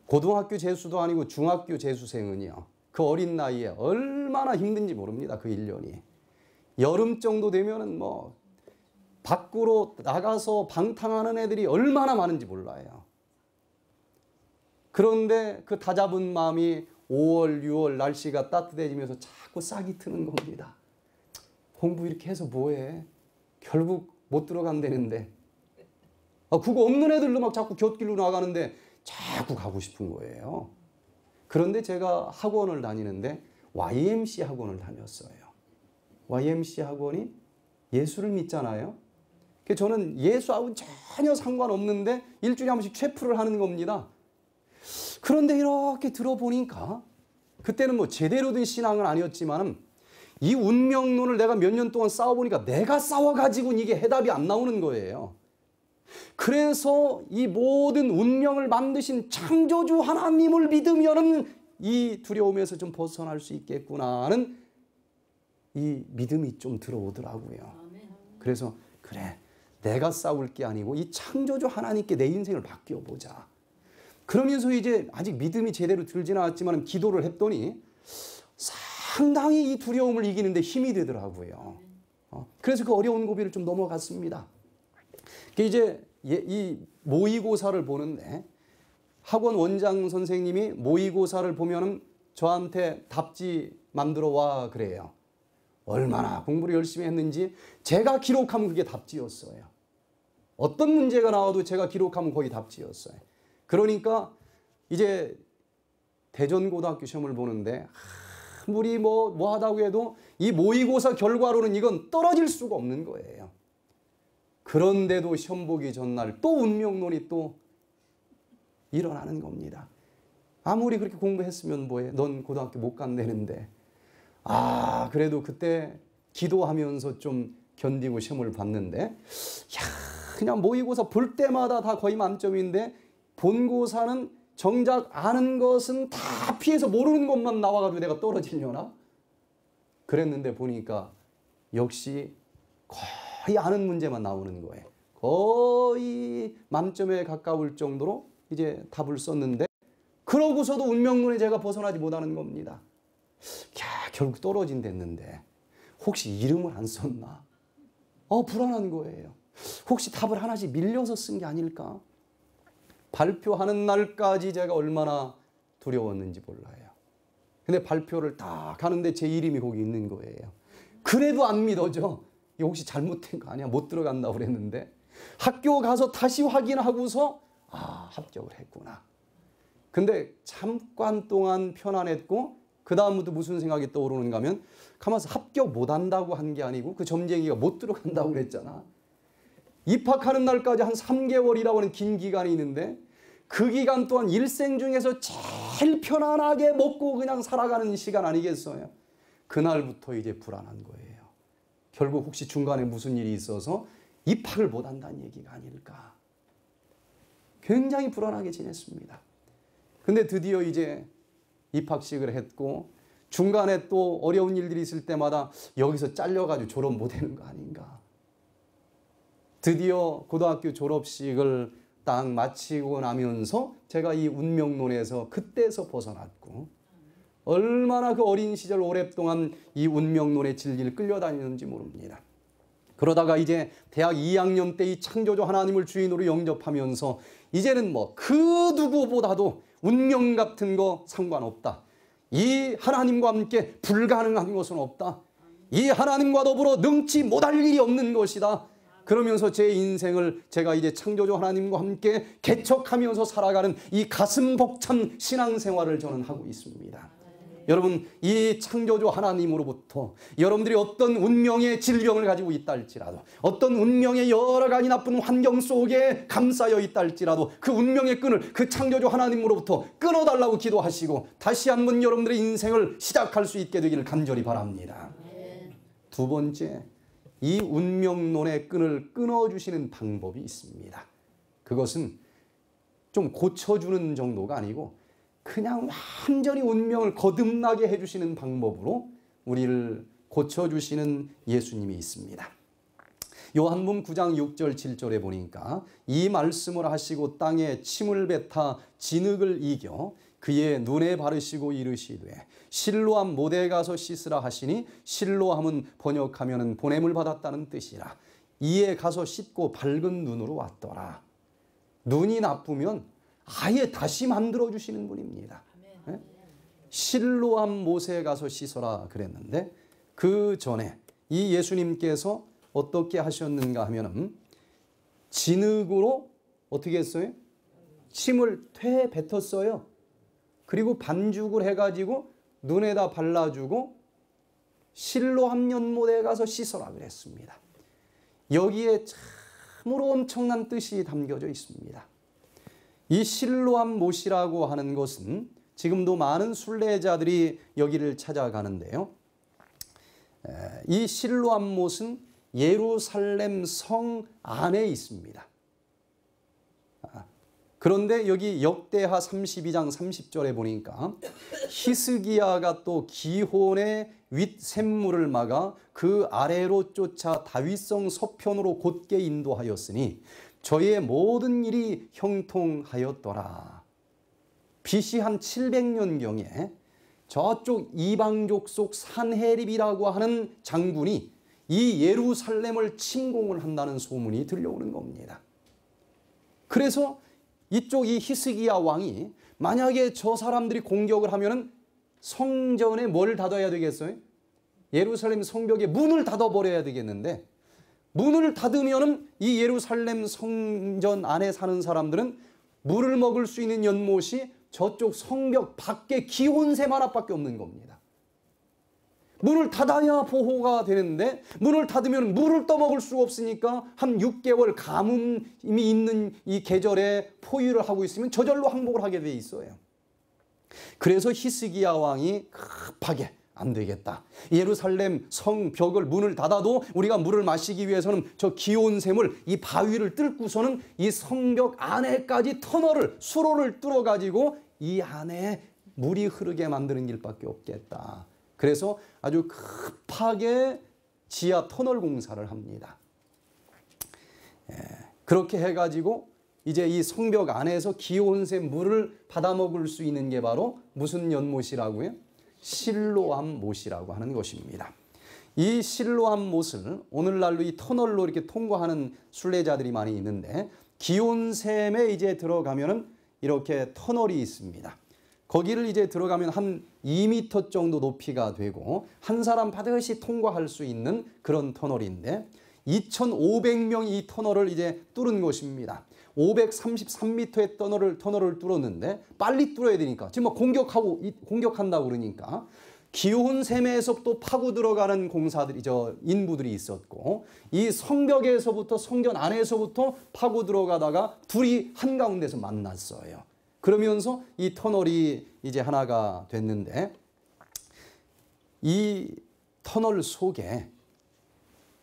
고등학교 재수도 아니고 중학교 재수생은요. 그 어린 나이에 얼마나 힘든지 모릅니다. 그 1년이. 여름 정도 되면은 뭐 밖으로 나가서 방탕하는 애들이 얼마나 많은지 몰라요. 그런데 그 다잡은 마음이 5월, 6월 날씨가 따뜻해지면서 자꾸 싹이 트는 겁니다. 공부 이렇게 해서 뭐해? 결국 못 들어간다는데. 그거 없는 애들도 막 자꾸 곁길로 나가는데 자꾸 가고 싶은 거예요. 그런데 제가 학원을 다니는데 YMC 학원을 다녔어요. YMC 학원이 예수를 믿잖아요. 저는 예수하고는 전혀 상관없는데 일주일에 한 번씩 체프를 하는 겁니다. 그런데 이렇게 들어보니까 그때는 뭐 제대로 된 신앙은 아니었지만 이 운명론을 내가 몇 년 동안 싸워보니까 내가 싸워가지고는 이게 해답이 안 나오는 거예요. 그래서 이 모든 운명을 만드신 창조주 하나님을 믿으면은 이 두려움에서 좀 벗어날 수 있겠구나 하는 이 믿음이 좀 들어오더라고요. 그래서 그래, 내가 싸울 게 아니고 이 창조주 하나님께 내 인생을 맡겨보자. 그러면서 이제 아직 믿음이 제대로 들지는 않았지만 기도를 했더니 상당히 이 두려움을 이기는데 힘이 되더라고요. 그래서 그 어려운 고비를 좀 넘어갔습니다. 이제 이 모의고사를 보는데 학원 원장 선생님이 모의고사를 보면은 저한테 답지 만들어 와 그래요. 얼마나 공부를 열심히 했는지 제가 기록하면 그게 답지였어요. 어떤 문제가 나와도 제가 기록하면 거의 답지였어요. 그러니까 이제 대전고등학교 시험을 보는데 아무리 뭐 하다고 해도 이 모의고사 결과로는 이건 떨어질 수가 없는 거예요. 그런데도 시험 보기 전날 또 운명론이 또 일어나는 겁니다. 아무리 그렇게 공부했으면 뭐해? 넌 고등학교 못 간다는데. 그래도 그때 기도하면서 좀 견디고 시험을 봤는데, 그냥 모의고사 볼 때마다 다 거의 만점인데, 본고사는 정작 아는 것은 다 피해서 모르는 것만 나와가지고 내가 떨어지려나? 그랬는데 보니까 역시 거의 아는 문제만 나오는 거예요. 거의 만점에 가까울 정도로 이제 답을 썼는데, 그러고서도 운명론에 제가 벗어나지 못하는 겁니다. 결국 떨어진댔는데 혹시 이름을 안 썼나? 불안한 거예요. 혹시 답을 하나씩 밀려서 쓴 게 아닐까? 발표하는 날까지 제가 얼마나 두려웠는지 몰라요. 근데 발표를 딱 하는데 제 이름이 거기 있는 거예요. 그래도 안 믿어져. 이거 혹시 잘못된 거 아니야? 못 들어간다고 그랬는데 학교 가서 다시 확인하고서 합격을 했구나. 근데 잠깐 동안 편안했고 그 다음부터 무슨 생각이 떠오르는가 하면 가만히 합격 못한다고 한 게 아니고 그 점쟁이가 못 들어간다고 그랬잖아. 입학하는 날까지 한 3개월이라고 하는 긴 기간이 있는데 그 기간 동안 일생 중에서 제일 편안하게 먹고 그냥 살아가는 시간 아니겠어요? 그날부터 이제 불안한 거예요. 결국 혹시 중간에 무슨 일이 있어서 입학을 못한다는 얘기가 아닐까. 굉장히 불안하게 지냈습니다. 근데 드디어 이제 입학식을 했고 중간에 또 어려운 일들이 있을 때마다 여기서 잘려가지고 졸업 못하는 거 아닌가. 드디어 고등학교 졸업식을 딱 마치고 나면서 제가 이 운명론에서 그때서 벗어났고 얼마나 그 어린 시절 오랫동안 이 운명론의 진리를 끌려다니는지 모릅니다. 그러다가 이제 대학 2학년 때 이 창조주 하나님을 주인으로 영접하면서 이제는 뭐 그 누구보다도 운명 같은 거 상관없다. 이 하나님과 함께 불가능한 것은 없다. 이 하나님과 더불어 능치 못할 일이 없는 것이다. 그러면서 제 인생을 제가 이제 창조주 하나님과 함께 개척하면서 살아가는 이 가슴 벅찬 신앙생활을 저는 하고 있습니다. 여러분, 이 창조주 하나님으로부터 여러분들이 어떤 운명의 질병을 가지고 있다 할지라도 어떤 운명의 여러 가지 나쁜 환경 속에 감싸여 있다 할지라도 그 운명의 끈을 그 창조주 하나님으로부터 끊어달라고 기도하시고 다시 한번 여러분들의 인생을 시작할 수 있게 되기를 간절히 바랍니다. 두 번째, 이 운명론의 끈을 끊어주시는 방법이 있습니다. 그것은 좀 고쳐주는 정도가 아니고 그냥 완전히 운명을 거듭나게 해주시는 방법으로 우리를 고쳐주시는 예수님이 있습니다. 요한복음 9장 6절 7절에 보니까 이 말씀을 하시고 땅에 침을 뱉어 진흙을 이겨 그의 눈에 바르시고 이르시되 실로암 못에 가서 씻으라 하시니 실로암은 번역하면 보냄을 받았다는 뜻이라. 이에 가서 씻고 밝은 눈으로 왔더라. 눈이 나쁘면 아예 다시 만들어주시는 분입니다. 네? 실로암 못에 가서 씻어라 그랬는데 그 전에 이 예수님께서 어떻게 하셨는가 하면은 진흙으로 어떻게 했어요? 침을 퇴 뱉었어요. 그리고 반죽을 해가지고 눈에다 발라주고 실로암 연못에 가서 씻어라 그랬습니다. 여기에 참으로 엄청난 뜻이 담겨져 있습니다. 이 실로암 못이라고 하는 것은 지금도 많은 순례자들이 여기를 찾아가는데요. 이 실로암 못은 예루살렘 성 안에 있습니다. 그런데 여기 역대하 32장 30절에 보니까 히스기야가 또 기혼의 윗샘물을 막아 그 아래로 쫓아 다윗성 서편으로 곧게 인도하였으니 저의 모든 일이 형통하였더라. BC 한 700년경에 저쪽 이방족 속 산헤립이라고 하는 장군이 이 예루살렘을 침공을 한다는 소문이 들려오는 겁니다. 그래서 이쪽 이 히스기야 왕이 만약에 저 사람들이 공격을 하면은 성전에 뭘 닫아야 되겠어요? 예루살렘 성벽에 문을 닫아버려야 되겠는데 문을 닫으면은 이 예루살렘 성전 안에 사는 사람들은 물을 먹을 수 있는 연못이 저쪽 성벽 밖에 기온샘 하나밖에 없는 겁니다. 문을 닫아야 보호가 되는데 문을 닫으면 물을 떠먹을 수가 없으니까 한 6개월 가뭄이 있는 이 계절에 포유를 하고 있으면 저절로 항복을 하게 돼 있어요. 그래서 히스기야 왕이 급하게 안 되겠다. 예루살렘 성벽을 문을 닫아도 우리가 물을 마시기 위해서는 저 기온샘을 이 바위를 뚫고서는 이 성벽 안에까지 터널을 수로를 뚫어 가지고 이 안에 물이 흐르게 만드는 길밖에 없겠다. 그래서 아주 급하게 지하 터널 공사를 합니다. 그렇게 해가지고 이제 이 성벽 안에서 기온샘 물을 받아먹을 수 있는 게 바로 무슨 연못이라고요? 실로암 못이라고 하는 것입니다. 이 실로암 못을 오늘날로 이 터널로 이렇게 통과하는 순례자들이 많이 있는데 기온샘에 이제 들어가면은 이렇게 터널이 있습니다. 거기를 이제 들어가면 한 2m 정도 높이가 되고 한 사람 반드시 통과할 수 있는 그런 터널인데 2,500명이 이 터널을 이제 뚫은 것입니다. 533m의 터널을 뚫었는데 빨리 뚫어야 되니까 지금 막 공격한다고 그러니까 기온샘에서부터 파고 들어가는 공사들이 인부들이 있었고 이 성벽에서부터 성전 안에서부터 파고 들어가다가 둘이 한가운데서 만났어요. 그러면서 이 터널이 이제 하나가 됐는데 이 터널 속에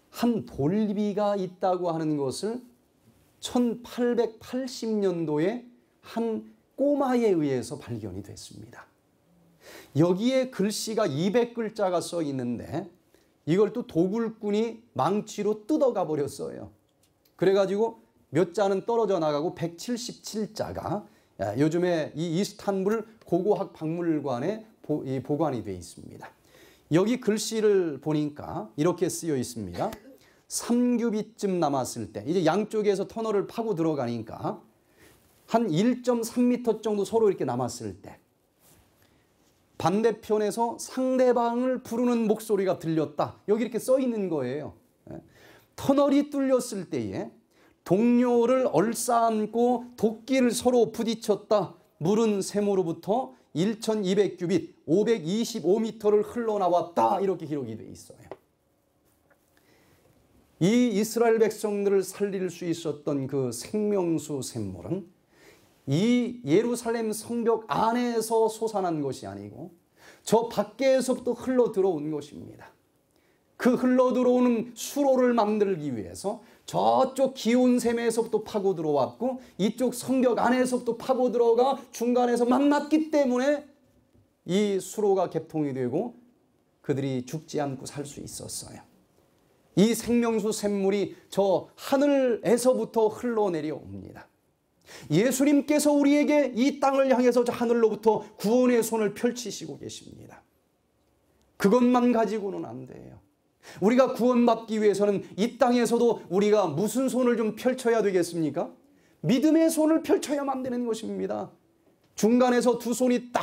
한 돌비가 있다고 하는 것을 1880년도에 한 꼬마에 의해서 발견이 됐습니다. 여기에 글씨가 200글자가 써 있는데 이걸 또 도굴꾼이 망치로 뜯어가 버렸어요. 그래가지고 몇 자는 떨어져 나가고 177자가 요즘에 이 이스탄불 고고학 박물관에 보관이 되어 있습니다. 여기 글씨를 보니까 이렇게 쓰여 있습니다. 3규빗쯤 남았을 때 이제 양쪽에서 터널을 파고 들어가니까 한 1.3m 정도 서로 이렇게 남았을 때 반대편에서 상대방을 부르는 목소리가 들렸다. 여기 이렇게 써 있는 거예요. 터널이 뚫렸을 때에 동료를 얼싸안고 도끼를 서로 부딪혔다. 물은 샘으로부터 1200규빗 525m를 흘러나왔다. 이렇게 기록이 되어 있어요. 이 이스라엘 백성들을 살릴 수 있었던 그 생명수 샘물은 이 예루살렘 성벽 안에서 솟아난 것이 아니고 저 밖에서부터 흘러 들어온 것입니다. 그 흘러 들어오는 수로를 만들기 위해서 저쪽 기온샘에서부터 파고 들어왔고 이쪽 성벽 안에서부터 파고 들어가 중간에서 만났기 때문에 이 수로가 개통이 되고 그들이 죽지 않고 살 수 있었어요. 이 생명수 샘물이 저 하늘에서부터 흘러내려옵니다. 예수님께서 우리에게 이 땅을 향해서 저 하늘로부터 구원의 손을 펼치시고 계십니다. 그것만 가지고는 안 돼요. 우리가 구원받기 위해서는 이 땅에서도 우리가 무슨 손을 좀 펼쳐야 되겠습니까? 믿음의 손을 펼쳐야만 되는 것입니다. 중간에서 두 손이 딱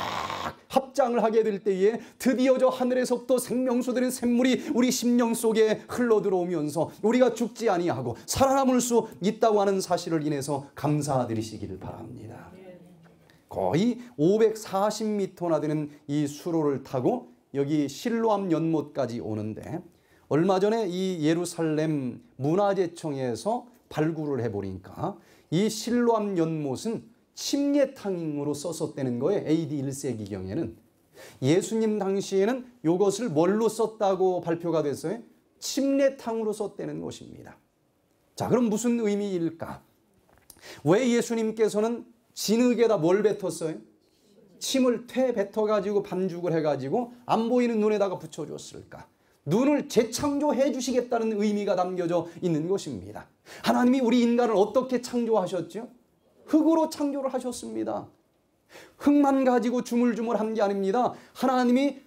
합장을 하게 될 때에 드디어 저 하늘에서부터 생명수들의 샘물이 우리 심령 속에 흘러 들어오면서 우리가 죽지 아니하고 살아남을 수 있다고 하는 사실을 인해서 감사드리시기를 바랍니다. 거의 540m나 되는 이 수로를 타고 여기 실로암 연못까지 오는데 얼마 전에 이 예루살렘 문화재청에서 발굴을 해보니까 이 실로암 연못은 침례탕으로 썼었다는 거예요. AD 1세기경에는. 예수님 당시에는 이것을 뭘로 썼다고 발표가 됐어요? 침례탕으로 썼다는 것입니다. 자, 그럼 무슨 의미일까? 왜 예수님께서는 진흙에다 뭘 뱉었어요? 침을 뱉어가지고 반죽을 해가지고 안 보이는 눈에다가 붙여줬을까? 눈을 재창조해 주시겠다는 의미가 담겨져 있는 것입니다. 하나님이 우리 인간을 어떻게 창조하셨죠? 흙으로 창조를 하셨습니다. 흙만 가지고 주물주물한 게 아닙니다. 하나님이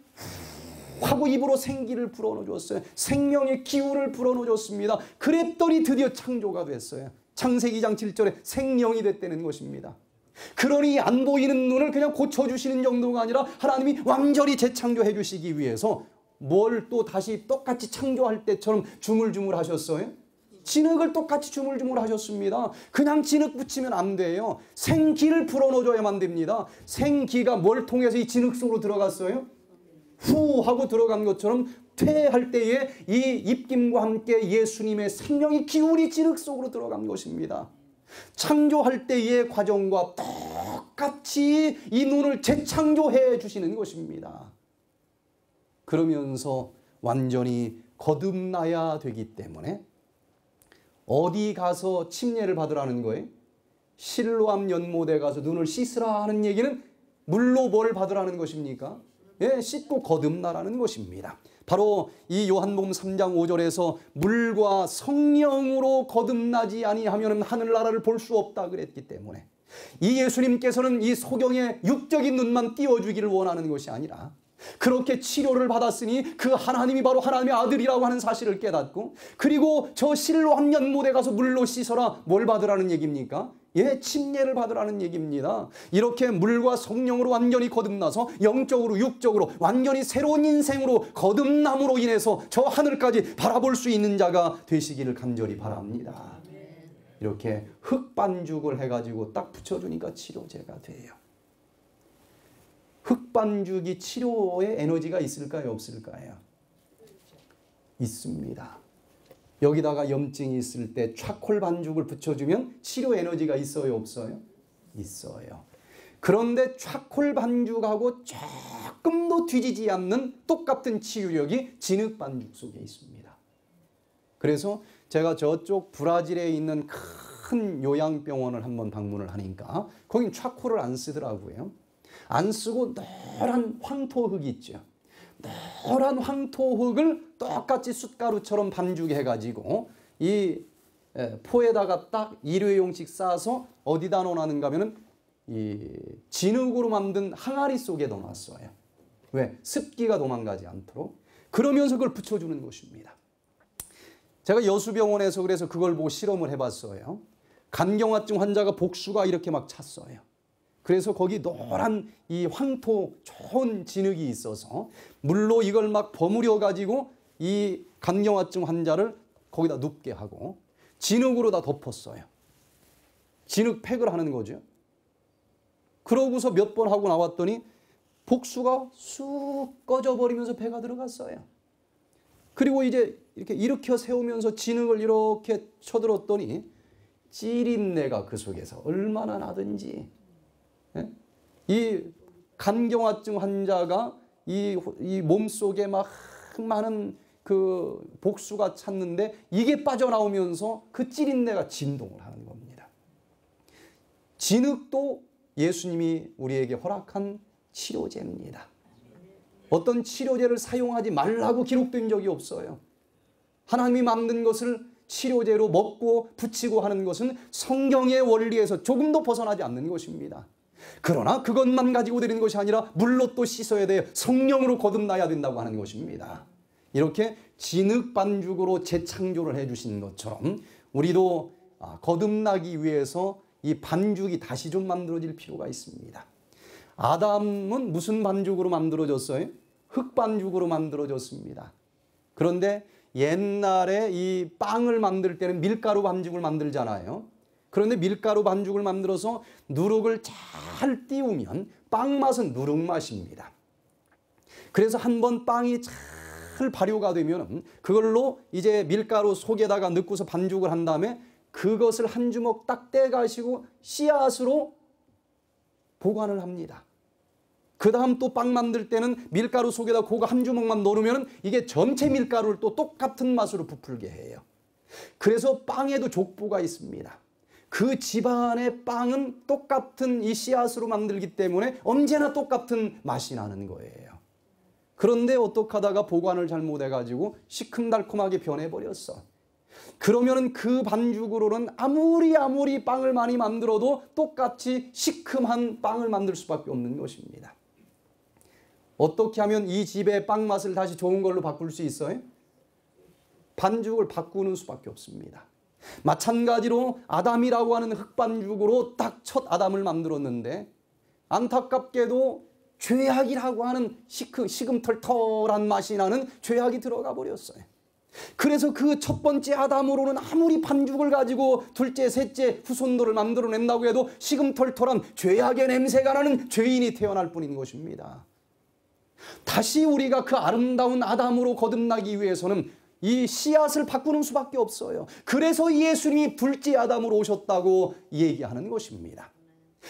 하고 입으로 생기를 불어넣어줬어요. 생명의 기운을 불어넣어줬습니다. 그랬더니 드디어 창조가 됐어요. 창세기 2장 7절에 생명이 됐다는 것입니다. 그러니 안 보이는 눈을 그냥 고쳐주시는 정도가 아니라 하나님이 완전히 재창조해 주시기 위해서 뭘 또 다시 똑같이 창조할 때처럼 주물주물 하셨어요? 진흙을 똑같이 주물주물 하셨습니다. 그냥 진흙 붙이면 안 돼요. 생기를 불어넣어줘야만 됩니다. 생기가 뭘 통해서 이 진흙 속으로 들어갔어요? 후 하고 들어간 것처럼 퇴할 때에 이 입김과 함께 예수님의 생명의 기운이 진흙 속으로 들어간 것입니다. 창조할 때의 과정과 똑같이 이 눈을 재창조해 주시는 것입니다. 그러면서 완전히 거듭나야 되기 때문에 어디 가서 침례를 받으라는 거예요? 실로암 연못에 가서 눈을 씻으라 하는 얘기는 물로 뭘 받으라는 것입니까? 예, 씻고 거듭나라는 것입니다. 바로 이 요한복음 3장 5절에서 물과 성령으로 거듭나지 아니하면 하늘나라를 볼 수 없다 그랬기 때문에 이 예수님께서는 이 소경의 육적인 눈만 띄워주기를 원하는 것이 아니라 그렇게 치료를 받았으니 그 하나님이 바로 하나님의 아들이라고 하는 사실을 깨닫고 그리고 저 실로암 연못에 가서 물로 씻어라 뭘 받으라는 얘기입니까? 예, 침례를 받으라는 얘기입니다. 이렇게 물과 성령으로 완전히 거듭나서 영적으로 육적으로 완전히 새로운 인생으로 거듭남으로 인해서 저 하늘까지 바라볼 수 있는 자가 되시기를 간절히 바랍니다. 이렇게 흙반죽을 해가지고 딱 붙여주니까 치료제가 돼요. 흙반죽이 치료에 에너지가 있을까요? 없을까요? 있습니다. 여기다가 염증이 있을 때 차콜 반죽을 붙여주면 치료 에너지가 있어요? 없어요? 있어요. 그런데 차콜 반죽하고 조금도 뒤지지 않는 똑같은 치유력이 진흙 반죽 속에 있습니다. 그래서 제가 저쪽 브라질에 있는 큰 요양병원을 한번 방문을 하니까 거긴 차콜을 안 쓰더라고요. 안 쓰고 노란 황토흙이 있죠. 노란 황토흙을 똑같이 숯가루처럼 반죽해가지고 이 포에다가 딱 일회용씩 싸서 어디다 넣어놨는가 하면은 이 진흙으로 만든 항아리 속에 넣어놨어요. 왜? 습기가 도망가지 않도록. 그러면서 그걸 붙여주는 것입니다. 제가 여수병원에서 그래서 그걸 보고 실험을 해봤어요. 간경화증 환자가 복수가 이렇게 막 찼어요. 그래서 거기 노란 이 황토 좋은 진흙이 있어서 물로 이걸 막 버무려 가지고 이 간경화증 환자를 거기다 눕게 하고 진흙으로 다 덮었어요. 진흙 팩을 하는 거죠. 그러고서 몇 번 하고 나왔더니 복수가 쑥 꺼져버리면서 배가 들어갔어요. 그리고 이제 이렇게 일으켜 세우면서 진흙을 이렇게 쳐들었더니 찌린내가 그 속에서 얼마나 나든지. 이 간경화증 환자가 이 몸속에 막 많은 그 복수가 찼는데 이게 빠져나오면서 그 찌린내가 진동을 하는 겁니다. 진흙도 예수님이 우리에게 허락한 치료제입니다. 어떤 치료제를 사용하지 말라고 기록된 적이 없어요. 하나님이 만든 것을 치료제로 먹고 붙이고 하는 것은 성경의 원리에서 조금도 벗어나지 않는 것입니다. 그러나 그것만 가지고 드리는 것이 아니라 물로 또 씻어야 돼요. 성령으로 거듭나야 된다고 하는 것입니다. 이렇게 진흙 반죽으로 재창조를 해주신 것처럼 우리도 거듭나기 위해서 이 반죽이 다시 좀 만들어질 필요가 있습니다. 아담은 무슨 반죽으로 만들어졌어요? 흙 반죽으로 만들어졌습니다. 그런데 옛날에 이 빵을 만들 때는 밀가루 반죽을 만들잖아요. 그런데 밀가루 반죽을 만들어서 누룩을 잘 띄우면 빵 맛은 누룩 맛입니다. 그래서 한번 빵이 잘 발효가 되면 그걸로 이제 밀가루 속에다가 넣고서 반죽을 한 다음에 그것을 한 주먹 딱 떼가시고 씨앗으로 보관을 합니다. 그 다음 또 빵 만들 때는 밀가루 속에다 그거 한 주먹만 넣으면 이게 전체 밀가루를 또 똑같은 맛으로 부풀게 해요. 그래서 빵에도 족보가 있습니다. 그 집안의 빵은 똑같은 이 씨앗으로 만들기 때문에 언제나 똑같은 맛이 나는 거예요. 그런데 어떻게 하다가 보관을 잘못해가지고 시큼달콤하게 변해버렸어. 그러면 그 반죽으로는 아무리 빵을 많이 만들어도 똑같이 시큼한 빵을 만들 수밖에 없는 것입니다. 어떻게 하면 이 집의 빵 맛을 다시 좋은 걸로 바꿀 수 있어요? 반죽을 바꾸는 수밖에 없습니다. 마찬가지로 아담이라고 하는 흙반죽으로 딱 첫 아담을 만들었는데 안타깝게도 죄악이라고 하는 시금털털한 맛이 나는 죄악이 들어가 버렸어요. 그래서 그 첫 번째 아담으로는 아무리 반죽을 가지고 둘째, 셋째 후손들을 만들어낸다고 해도 시금털털한 죄악의 냄새가 나는 죄인이 태어날 뿐인 것입니다. 다시 우리가 그 아름다운 아담으로 거듭나기 위해서는 이 씨앗을 바꾸는 수밖에 없어요. 그래서 예수님이 둘째 아담으로 오셨다고 얘기하는 것입니다.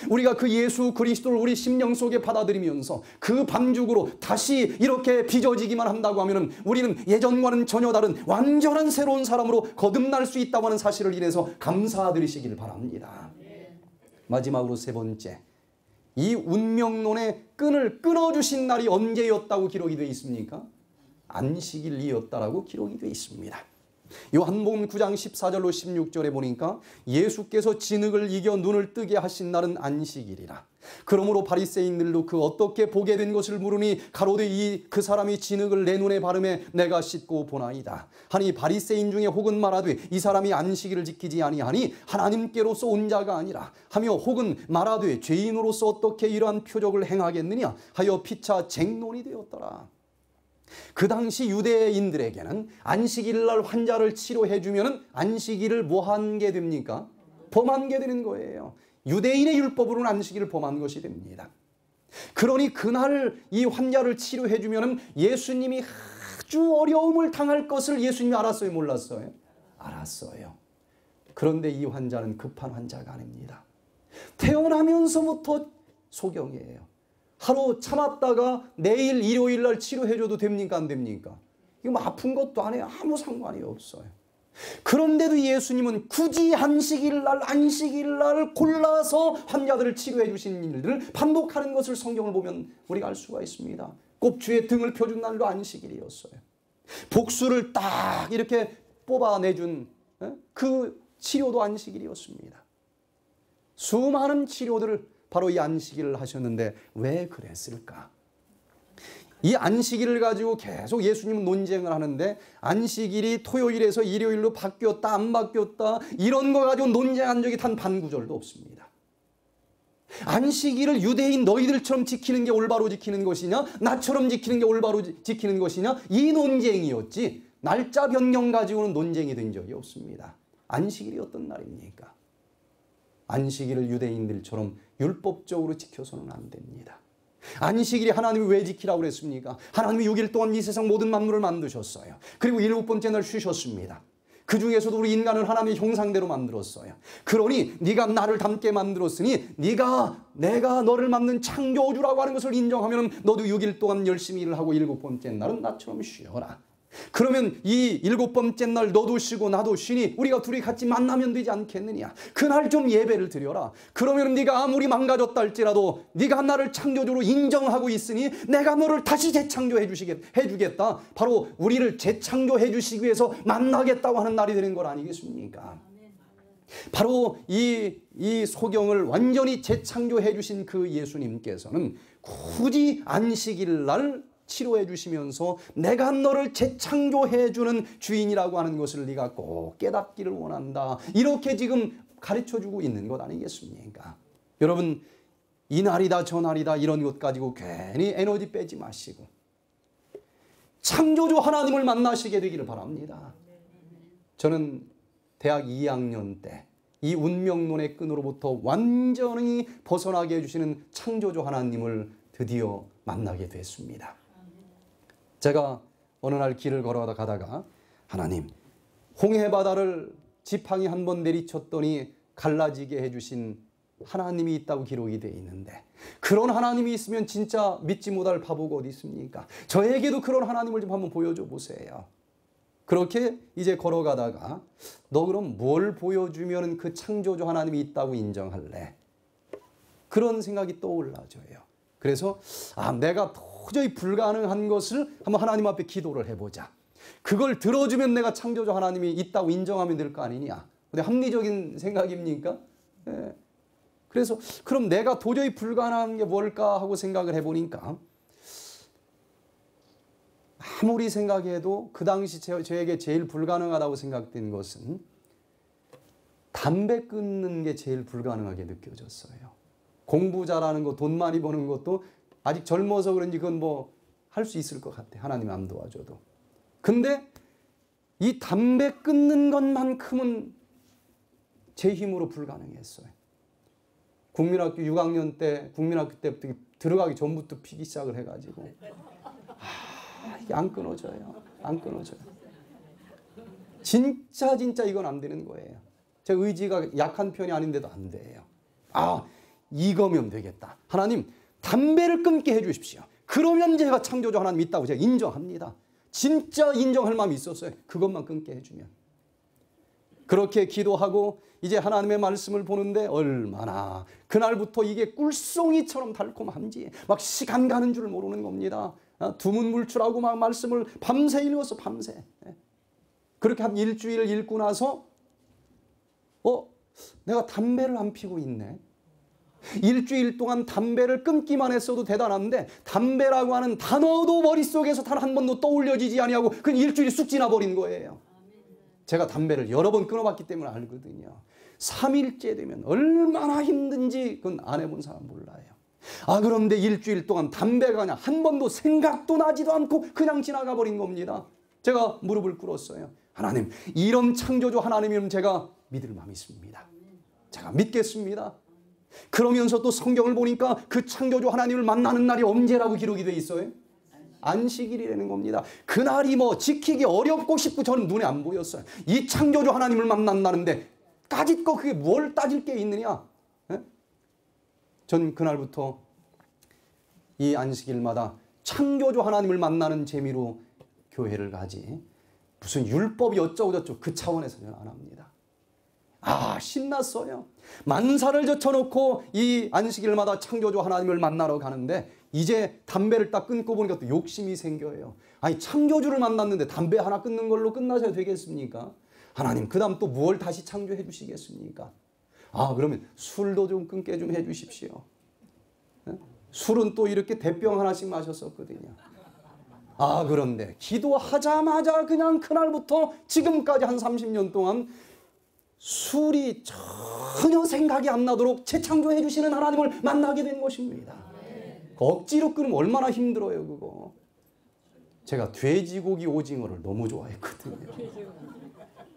우리가 그 예수 그리스도를 우리 심령 속에 받아들이면서 그 반죽으로 다시 이렇게 빚어지기만 한다고 하면 우리는 예전과는 전혀 다른 완전한 새로운 사람으로 거듭날 수 있다고 하는 사실을 인해서 감사드리시길 바랍니다. 마지막으로 세 번째, 이 운명론의 끈을 끊어주신 날이 언제였다고 기록이 되어 있습니까? 안식일이었다라고 기록이 되어 있습니다. 요한복음 9장 14절로 16절에 보니까 예수께서 진흙을 이겨 눈을 뜨게 하신 날은 안식일이라. 그러므로 바리새인들도 그 어떻게 보게 된 것을 물으니 가로되 그 사람이 진흙을 내 눈에 바르매 내가 씻고 보나이다 하니, 바리새인 중에 혹은 말하되 이 사람이 안식일을 지키지 아니하니 하나님께로서 온 자가 아니라 하며, 혹은 말하되 죄인으로서 어떻게 이러한 표적을 행하겠느냐 하여 피차 쟁론이 되었더라. 그 당시 유대인들에게는 안식일날 환자를 치료해 주면 안식일을 뭐 한 게 됩니까? 범한 게 되는 거예요. 유대인의 율법으로는 안식일을 범한 것이 됩니다. 그러니 그날 이 환자를 치료해 주면 예수님이 아주 어려움을 당할 것을 예수님이 알았어요, 몰랐어요? 알았어요. 그런데 이 환자는 급한 환자가 아닙니다. 태어나면서부터 소경이에요. 하루 참았다가 내일 일요일 날 치료해줘도 됩니까? 안 됩니까? 이거 뭐 아픈 것도 아니에요. 아무 상관이 없어요. 그런데도 예수님은 굳이 안식일 날 골라서 환자들을 치료해 주신 일들을 반복하는 것을 성경을 보면 우리가 알 수가 있습니다. 꼽주의 등을 펴준 날도 안식일이었어요. 복수를 딱 이렇게 뽑아내준 그 치료도 안식일이었습니다. 수많은 치료들을 바로 이 안식일을 하셨는데 왜 그랬을까? 이 안식일을 가지고 계속 예수님은 논쟁을 하는데, 안식일이 토요일에서 일요일로 바뀌었다 안 바뀌었다 이런 거 가지고 논쟁한 적이 단 반구절도 없습니다. 안식일을 유대인 너희들처럼 지키는 게 올바로 지키는 것이냐, 나처럼 지키는 게 올바로 지키는 것이냐, 이 논쟁이었지 날짜 변경 가지고는 논쟁이 된 적이 없습니다. 안식일이 어떤 날입니까? 안식일을 유대인들처럼 율법적으로 지켜서는 안 됩니다. 안식일이 하나님이 왜 지키라고 그랬습니까? 하나님이 6일 동안 이 세상 모든 만물을 만드셨어요. 그리고 7번째 날 쉬셨습니다. 그 중에서도 우리 인간을 하나님의 형상대로 만들었어요. 그러니 네가 나를 닮게 만들었으니 내가 너를 만든 창조주라고 하는 것을 인정하면 너도 6일 동안 열심히 일을 하고 7번째 날은 나처럼 쉬어라. 그러면 이 7번째 날 너도 쉬고 나도 쉬니 우리가 둘이 같이 만나면 되지 않겠느냐. 그날 좀 예배를 드려라. 그러면 네가 아무리 망가졌다 할지라도 네가 나를 창조주로 인정하고 있으니 내가 너를 다시 재창조해 주겠다. 바로 우리를 재창조해 주시기 위해서 만나겠다고 하는 날이 되는 것 아니겠습니까? 바로 이 소경을 완전히 재창조해 주신 그 예수님께서는 굳이 안식일 날 치료해 주시면서 내가 너를 재창조해 주는 주인이라고 하는 것을 네가 꼭 깨닫기를 원한다. 이렇게 지금 가르쳐 주고 있는 것 아니겠습니까? 여러분, 이날이다 저날이다 이런 것 가지고 괜히 에너지 빼지 마시고 창조주 하나님을 만나시게 되기를 바랍니다. 저는 대학 2학년 때 이 운명론의 끈으로부터 완전히 벗어나게 해주시는 창조주 하나님을 드디어 만나게 됐습니다. 제가 어느 날 길을 걸어가다가 하나님, 홍해바다를 지팡이 한 번 내리쳤더니 갈라지게 해주신 하나님이 있다고 기록이 되어 있는데, 그런 하나님이 있으면 진짜 믿지 못할 바보가 어디 있습니까? 저에게도 그런 하나님을 좀 한번 보여줘 보세요. 그렇게 이제 걸어가다가 너 그럼 뭘 보여주면 그 창조주 하나님이 있다고 인정할래? 그런 생각이 떠올라져요. 그래서 내가 도저히 불가능한 것을 한번 하나님 앞에 기도를 해보자. 그걸 들어주면 내가 창조주 하나님이 있다고 인정하면 될 거 아니냐. 근데 합리적인 생각입니까? 예. 그래서 그럼 내가 도저히 불가능한 게 뭘까 하고 생각을 해보니까 아무리 생각해도 그 당시 저에게 제일 불가능하다고 생각된 것은 담배 끊는 게 제일 불가능하게 느껴졌어요. 공부 잘하는 거, 돈 많이 버는 것도 아직 젊어서 그런지 그건 뭐 할 수 있을 것 같아. 하나님 안 도와줘도. 근데 이 담배 끊는 것만큼은 제 힘으로 불가능했어요. 국민학교 6학년 때, 국민학교 때부터 들어가기 전부터 피기 시작을 해가지고 이게 안 끊어져요. 안 끊어져요. 진짜 이건 안 되는 거예요. 제 의지가 약한 편이 아닌데도 안 돼요. 이거면 되겠다. 하나님, 담배를 끊게 해주십시오. 그러면 제가 창조주 하나님 있다고 제가 인정합니다. 진짜 인정할 마음이 있었어요. 그것만 끊게 해주면. 그렇게 기도하고 이제 하나님의 말씀을 보는데 얼마나 그날부터 이게 꿀송이처럼 달콤한지 막 시간 가는 줄 모르는 겁니다. 두문물출하고 막 말씀을 밤새 읽어서 밤새. 그렇게 한 일주일 읽고 나서 내가 담배를 안 피고 있네. 일주일 동안 담배를 끊기만 했어도 대단한데 담배라고 하는 단어도 머릿속에서 단 한 번도 떠올려지지 아니하고 그냥 일주일이 쑥 지나버린 거예요. 제가 담배를 여러 번 끊어봤기 때문에 알거든요. 3일째 되면 얼마나 힘든지 그건 안 해본 사람 몰라요. 그런데 일주일 동안 담배가 그냥 한 번도 생각도 나지도 않고 그냥 지나가 버린 겁니다. 제가 무릎을 꿇었어요. 하나님, 이런 창조주 하나님이면 제가 믿을 마음이 있습니다. 제가 믿겠습니다. 그러면서 또 성경을 보니까 그 창조주 하나님을 만나는 날이 언제라고 기록이 돼 있어요? 안식일이라는 겁니다. 그날이 지키기 어렵고 싶고 저는 눈에 안 보였어요. 이 창조주 하나님을 만난다는데 까짓 거 그게 뭘 따질 게 있느냐? 전 그날부터 이 안식일마다 창조주 하나님을 만나는 재미로 교회를 가지 무슨 율법이 어쩌고 저쩌고 그 차원에서 저는 안 합니다. 신났어요. 만사를 젖혀놓고 이 안식일마다 창조주 하나님을 만나러 가는데 이제 담배를 딱 끊고 보니까 또 욕심이 생겨요. 창조주를 만났는데 담배 하나 끊는 걸로 끝나셔야 되겠습니까? 하나님, 그 다음 또 무엇을 다시 창조해 주시겠습니까? 그러면 술도 좀 끊게 좀 해 주십시오. 술은 또 이렇게 대병 하나씩 마셨었거든요. 그런데 기도하자마자 그냥 그날부터 지금까지 한 30년 동안 술이 전혀 생각이 안 나도록 재창조해 주시는 하나님을 만나게 된 것입니다. 억지로 끊으면 얼마나 힘들어요, 그거. 제가 돼지고기 오징어를 너무 좋아했거든요.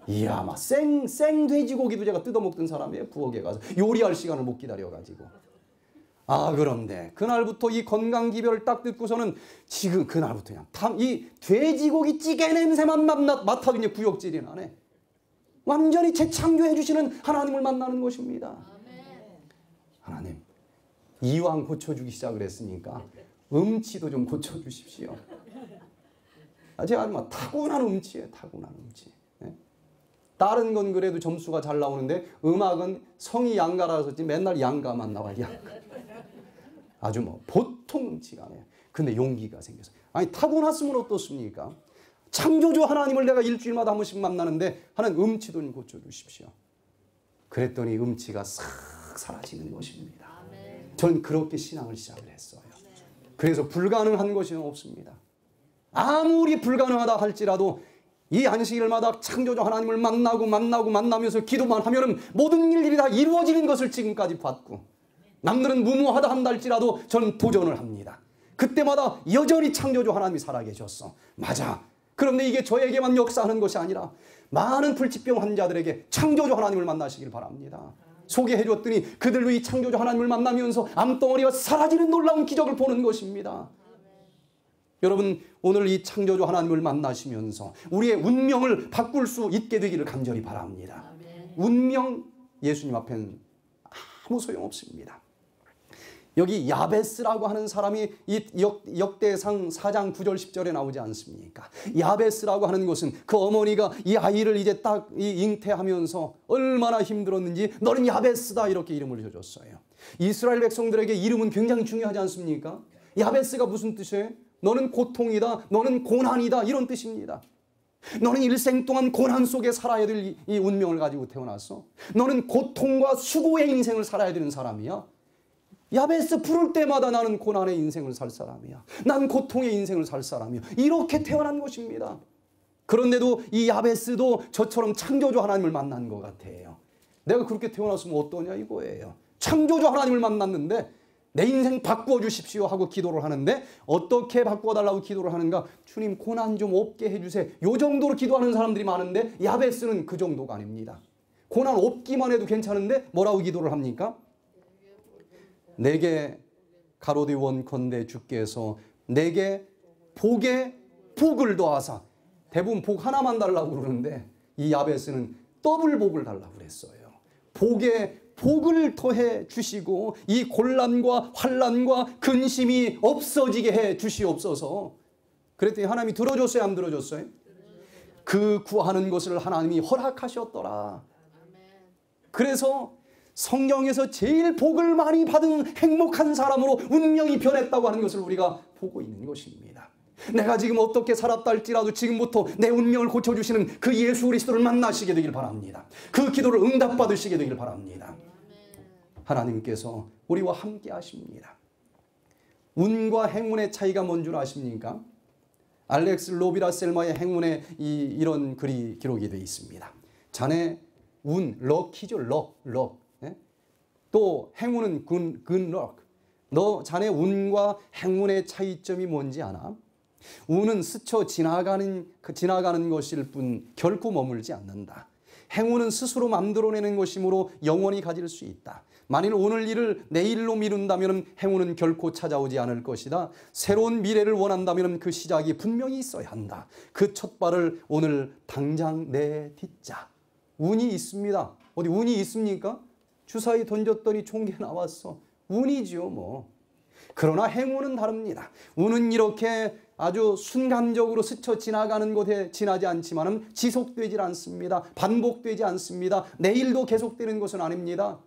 이야, 막 생 돼지고기도 제가 뜯어먹던 사람이에요. 부엌에 가서 요리할 시간을 못 기다려가지고. 그런데 그날부터 이 건강기별을 딱 듣고서는 지금 그날부터 그냥 이 돼지고기 찌개 냄새만 맡아도 이제 구역질이 나네. 완전히 재창조해 주시는 하나님을 만나는 것입니다. 하나님, 이왕 고쳐주기 시작을 했으니까 음치도 좀 고쳐주십시오. 제가 아주 타고난 음치예요. 타고난 음치. 다른 건 그래도 점수가 잘 나오는데 음악은 성이 양가라서 맨날 양가만 나와요. 양가. 아주 보통 음치가 아니에요. 근데 용기가 생겨서. 타고났으면 어떻습니까? 창조주 하나님을 내가 일주일마다 한 번씩 만나는데 하나님 음치도 좀 고쳐주십시오. 그랬더니 음치가 싹 사라지는 것입니다. 전 그렇게 신앙을 시작을 했어요. 그래서 불가능한 것이 없습니다. 아무리 불가능하다 할지라도 이 안식일마다 창조주 하나님을 만나면서 기도만 하면은 모든 일들이 다 이루어지는 것을 지금까지 봤고 남들은 무모하다 한다 할지라도 저는 도전을 합니다. 그때마다 여전히 창조주 하나님이 살아계셨어. 맞아. 그런데 이게 저에게만 역사하는 것이 아니라 많은 불치병 환자들에게 창조주 하나님을 만나시길 바랍니다. 소개해줬더니 그들도 이 창조주 하나님을 만나면서 암덩어리가 사라지는 놀라운 기적을 보는 것입니다. 여러분, 오늘 이 창조주 하나님을 만나시면서 우리의 운명을 바꿀 수 있게 되기를 간절히 바랍니다. 운명, 예수님 앞에는 아무 소용없습니다. 여기 야베스라고 하는 사람이 이 역대상 4장 9절 10절에 나오지 않습니까? 야베스라고 하는 것은 그 어머니가 이 아이를 이제 딱 잉태하면서 얼마나 힘들었는지 너는 야베스다 이렇게 이름을 줘줬어요. 이스라엘 백성들에게 이름은 굉장히 중요하지 않습니까? 야베스가 무슨 뜻이에요? 너는 고통이다, 너는 고난이다 이런 뜻입니다. 너는 일생 동안 고난 속에 살아야 될 이 운명을 가지고 태어났어. 너는 고통과 수고의 인생을 살아야 되는 사람이야. 야베스 부를 때마다 나는 고난의 인생을 살 사람이야. 난 고통의 인생을 살 사람이야. 이렇게 태어난 것입니다. 그런데도 이 야베스도 저처럼 창조주 하나님을 만난 것 같아요. 내가 그렇게 태어났으면 어떠냐 이거예요. 창조주 하나님을 만났는데 내 인생 바꾸어 주십시오 하고 기도를 하는데 어떻게 바꿔달라고 기도를 하는가? 주님 고난 좀 없게 해주세요. 요 정도로 기도하는 사람들이 많은데 야베스는 그 정도가 아닙니다. 고난 없기만 해도 괜찮은데 뭐라고 기도를 합니까? 내게 가로되 원컨대 주께서 내게 복에 복을 더하사. 대부분 복 하나만 달라고 그러는데 이 야베스는 더블 복을 달라고 그랬어요. 복에 복을 더해 주시고 이 곤란과 환란과 근심이 없어지게 해 주시옵소서. 그랬더니 하나님이 들어줬어요, 안 들어줬어요? 그 구하는 것을 하나님이 허락하셨더라. 그래서 성경에서 제일 복을 많이 받은 행복한 사람으로 운명이 변했다고 하는 것을 우리가 보고 있는 것입니다. 내가 지금 어떻게 살았다 할지라도 지금부터 내 운명을 고쳐주시는 그 예수 그리스도를 만나시게 되길 바랍니다. 그 기도를 응답받으시게 되길 바랍니다. 하나님께서 우리와 함께 하십니다. 운과 행운의 차이가 뭔 줄 아십니까? 알렉스 로비라 셀마의 행운에 이런 글이 기록이 되어 있습니다. 자네 운, 럭이죠. 럭. 또 행운은 굿럭. 너 자네 운과 행운의 차이점이 뭔지 아나? 운은 스쳐 지나가는 것일 뿐 결코 머물지 않는다. 행운은 스스로 만들어내는 것이므로 영원히 가질 수 있다. 만일 오늘 일을 내일로 미룬다면 행운은 결코 찾아오지 않을 것이다. 새로운 미래를 원한다면 그 시작이 분명히 있어야 한다. 그 첫 발을 오늘 당장 내딛자. 운이 있습니다. 어디 운이 있습니까? 주사위 던졌더니 총기 나왔어. 운이지요 뭐. 그러나 행운은 다릅니다. 운은 이렇게 아주 순간적으로 스쳐 지나가는 곳에 지나지 않지만 지속되질 않습니다. 반복되지 않습니다. 내일도 계속되는 것은 아닙니다.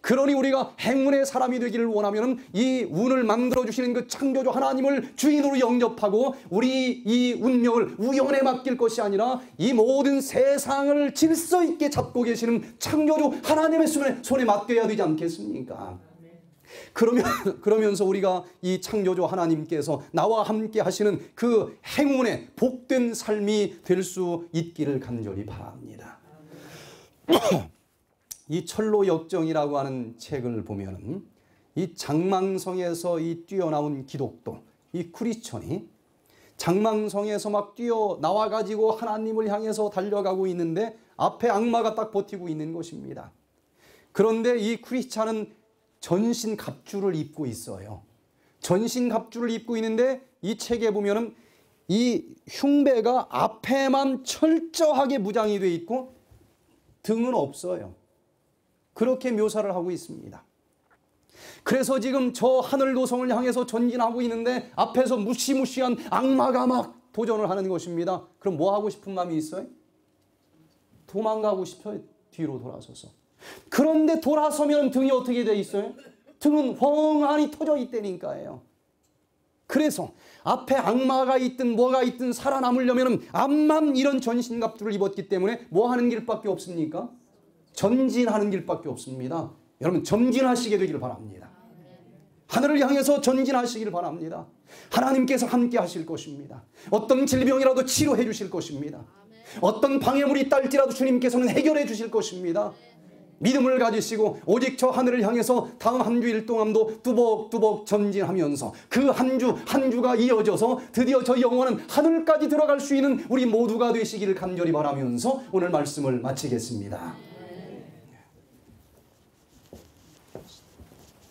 그러니 우리가 행운의 사람이 되기를 원하면 이 운을 만들어주시는 그 창조주 하나님을 주인으로 영접하고 우리 이 운명을 우연에 맡길 것이 아니라 이 모든 세상을 질서 있게 잡고 계시는 창조주 하나님의 손에 맡겨야 되지 않겠습니까? 그러면서 우리가 이 창조주 하나님께서 나와 함께 하시는 그 행운의 복된 삶이 될 수 있기를 간절히 바랍니다. 이 철로 역정이라고 하는 책을 보면은 이 장망성에서 이 뛰어나온 기독도, 이 크리스천이 장망성에서 막 뛰어나와 가지고 하나님을 향해서 달려가고 있는데 앞에 악마가 딱 버티고 있는 것입니다. 그런데 이 크리스천은 전신 갑주를 입고 있어요. 전신 갑주를 입고 있는데 이 책에 보면은 이 흉배가 앞에만 철저하게 무장이 되어 있고 등은 없어요. 그렇게 묘사를 하고 있습니다. 그래서 지금 저 하늘 도성을 향해서 전진하고 있는데 앞에서 무시무시한 악마가 막 도전을 하는 것입니다. 그럼 뭐 하고 싶은 마음이 있어요? 도망가고 싶어요. 뒤로 돌아서서. 그런데 돌아서면 등이 어떻게 돼 있어요? 등은 훤하니 터져 있다니까요. 그래서 앞에 악마가 있든 뭐가 있든 살아남으려면 암만 이런 전신갑주를 입었기 때문에 뭐 하는 길밖에 없습니까? 전진하는 길밖에 없습니다. 여러분 전진하시게 되기를 바랍니다. 하늘을 향해서 전진하시길 바랍니다. 하나님께서 함께 하실 것입니다. 어떤 질병이라도 치료해 주실 것입니다. 어떤 방해물이 있다 할지라도 주님께서는 해결해 주실 것입니다. 믿음을 가지시고 오직 저 하늘을 향해서 다음 한 주일 동안도 뚜벅뚜벅 전진하면서 그 한 주가 이어져서 드디어 저 영원한 하늘까지 들어갈 수 있는 우리 모두가 되시기를 간절히 바라면서 오늘 말씀을 마치겠습니다.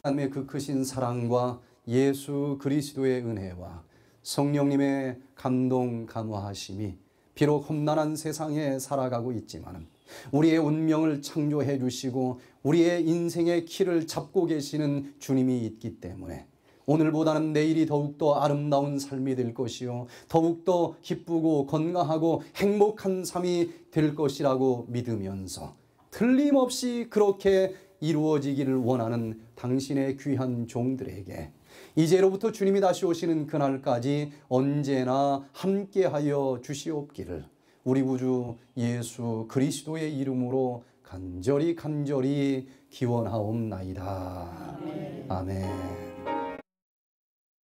하나님의 그 크신 사랑과 예수 그리스도의 은혜와 성령님의 감동 감화하심이 비록 험난한 세상에 살아가고 있지만 우리의 운명을 창조해 주시고 우리의 인생의 키를 잡고 계시는 주님이 있기 때문에 오늘보다는 내일이 더욱더 아름다운 삶이 될 것이요 더욱더 기쁘고 건강하고 행복한 삶이 될 것이라고 믿으면서 틀림없이 그렇게 이루어지기를 원하는 당신의 귀한 종들에게 이제로부터 주님이 다시 오시는 그날까지 언제나 함께하여 주시옵기를 우리 구주 예수 그리스도의 이름으로 간절히 기원하옵나이다. 아멘.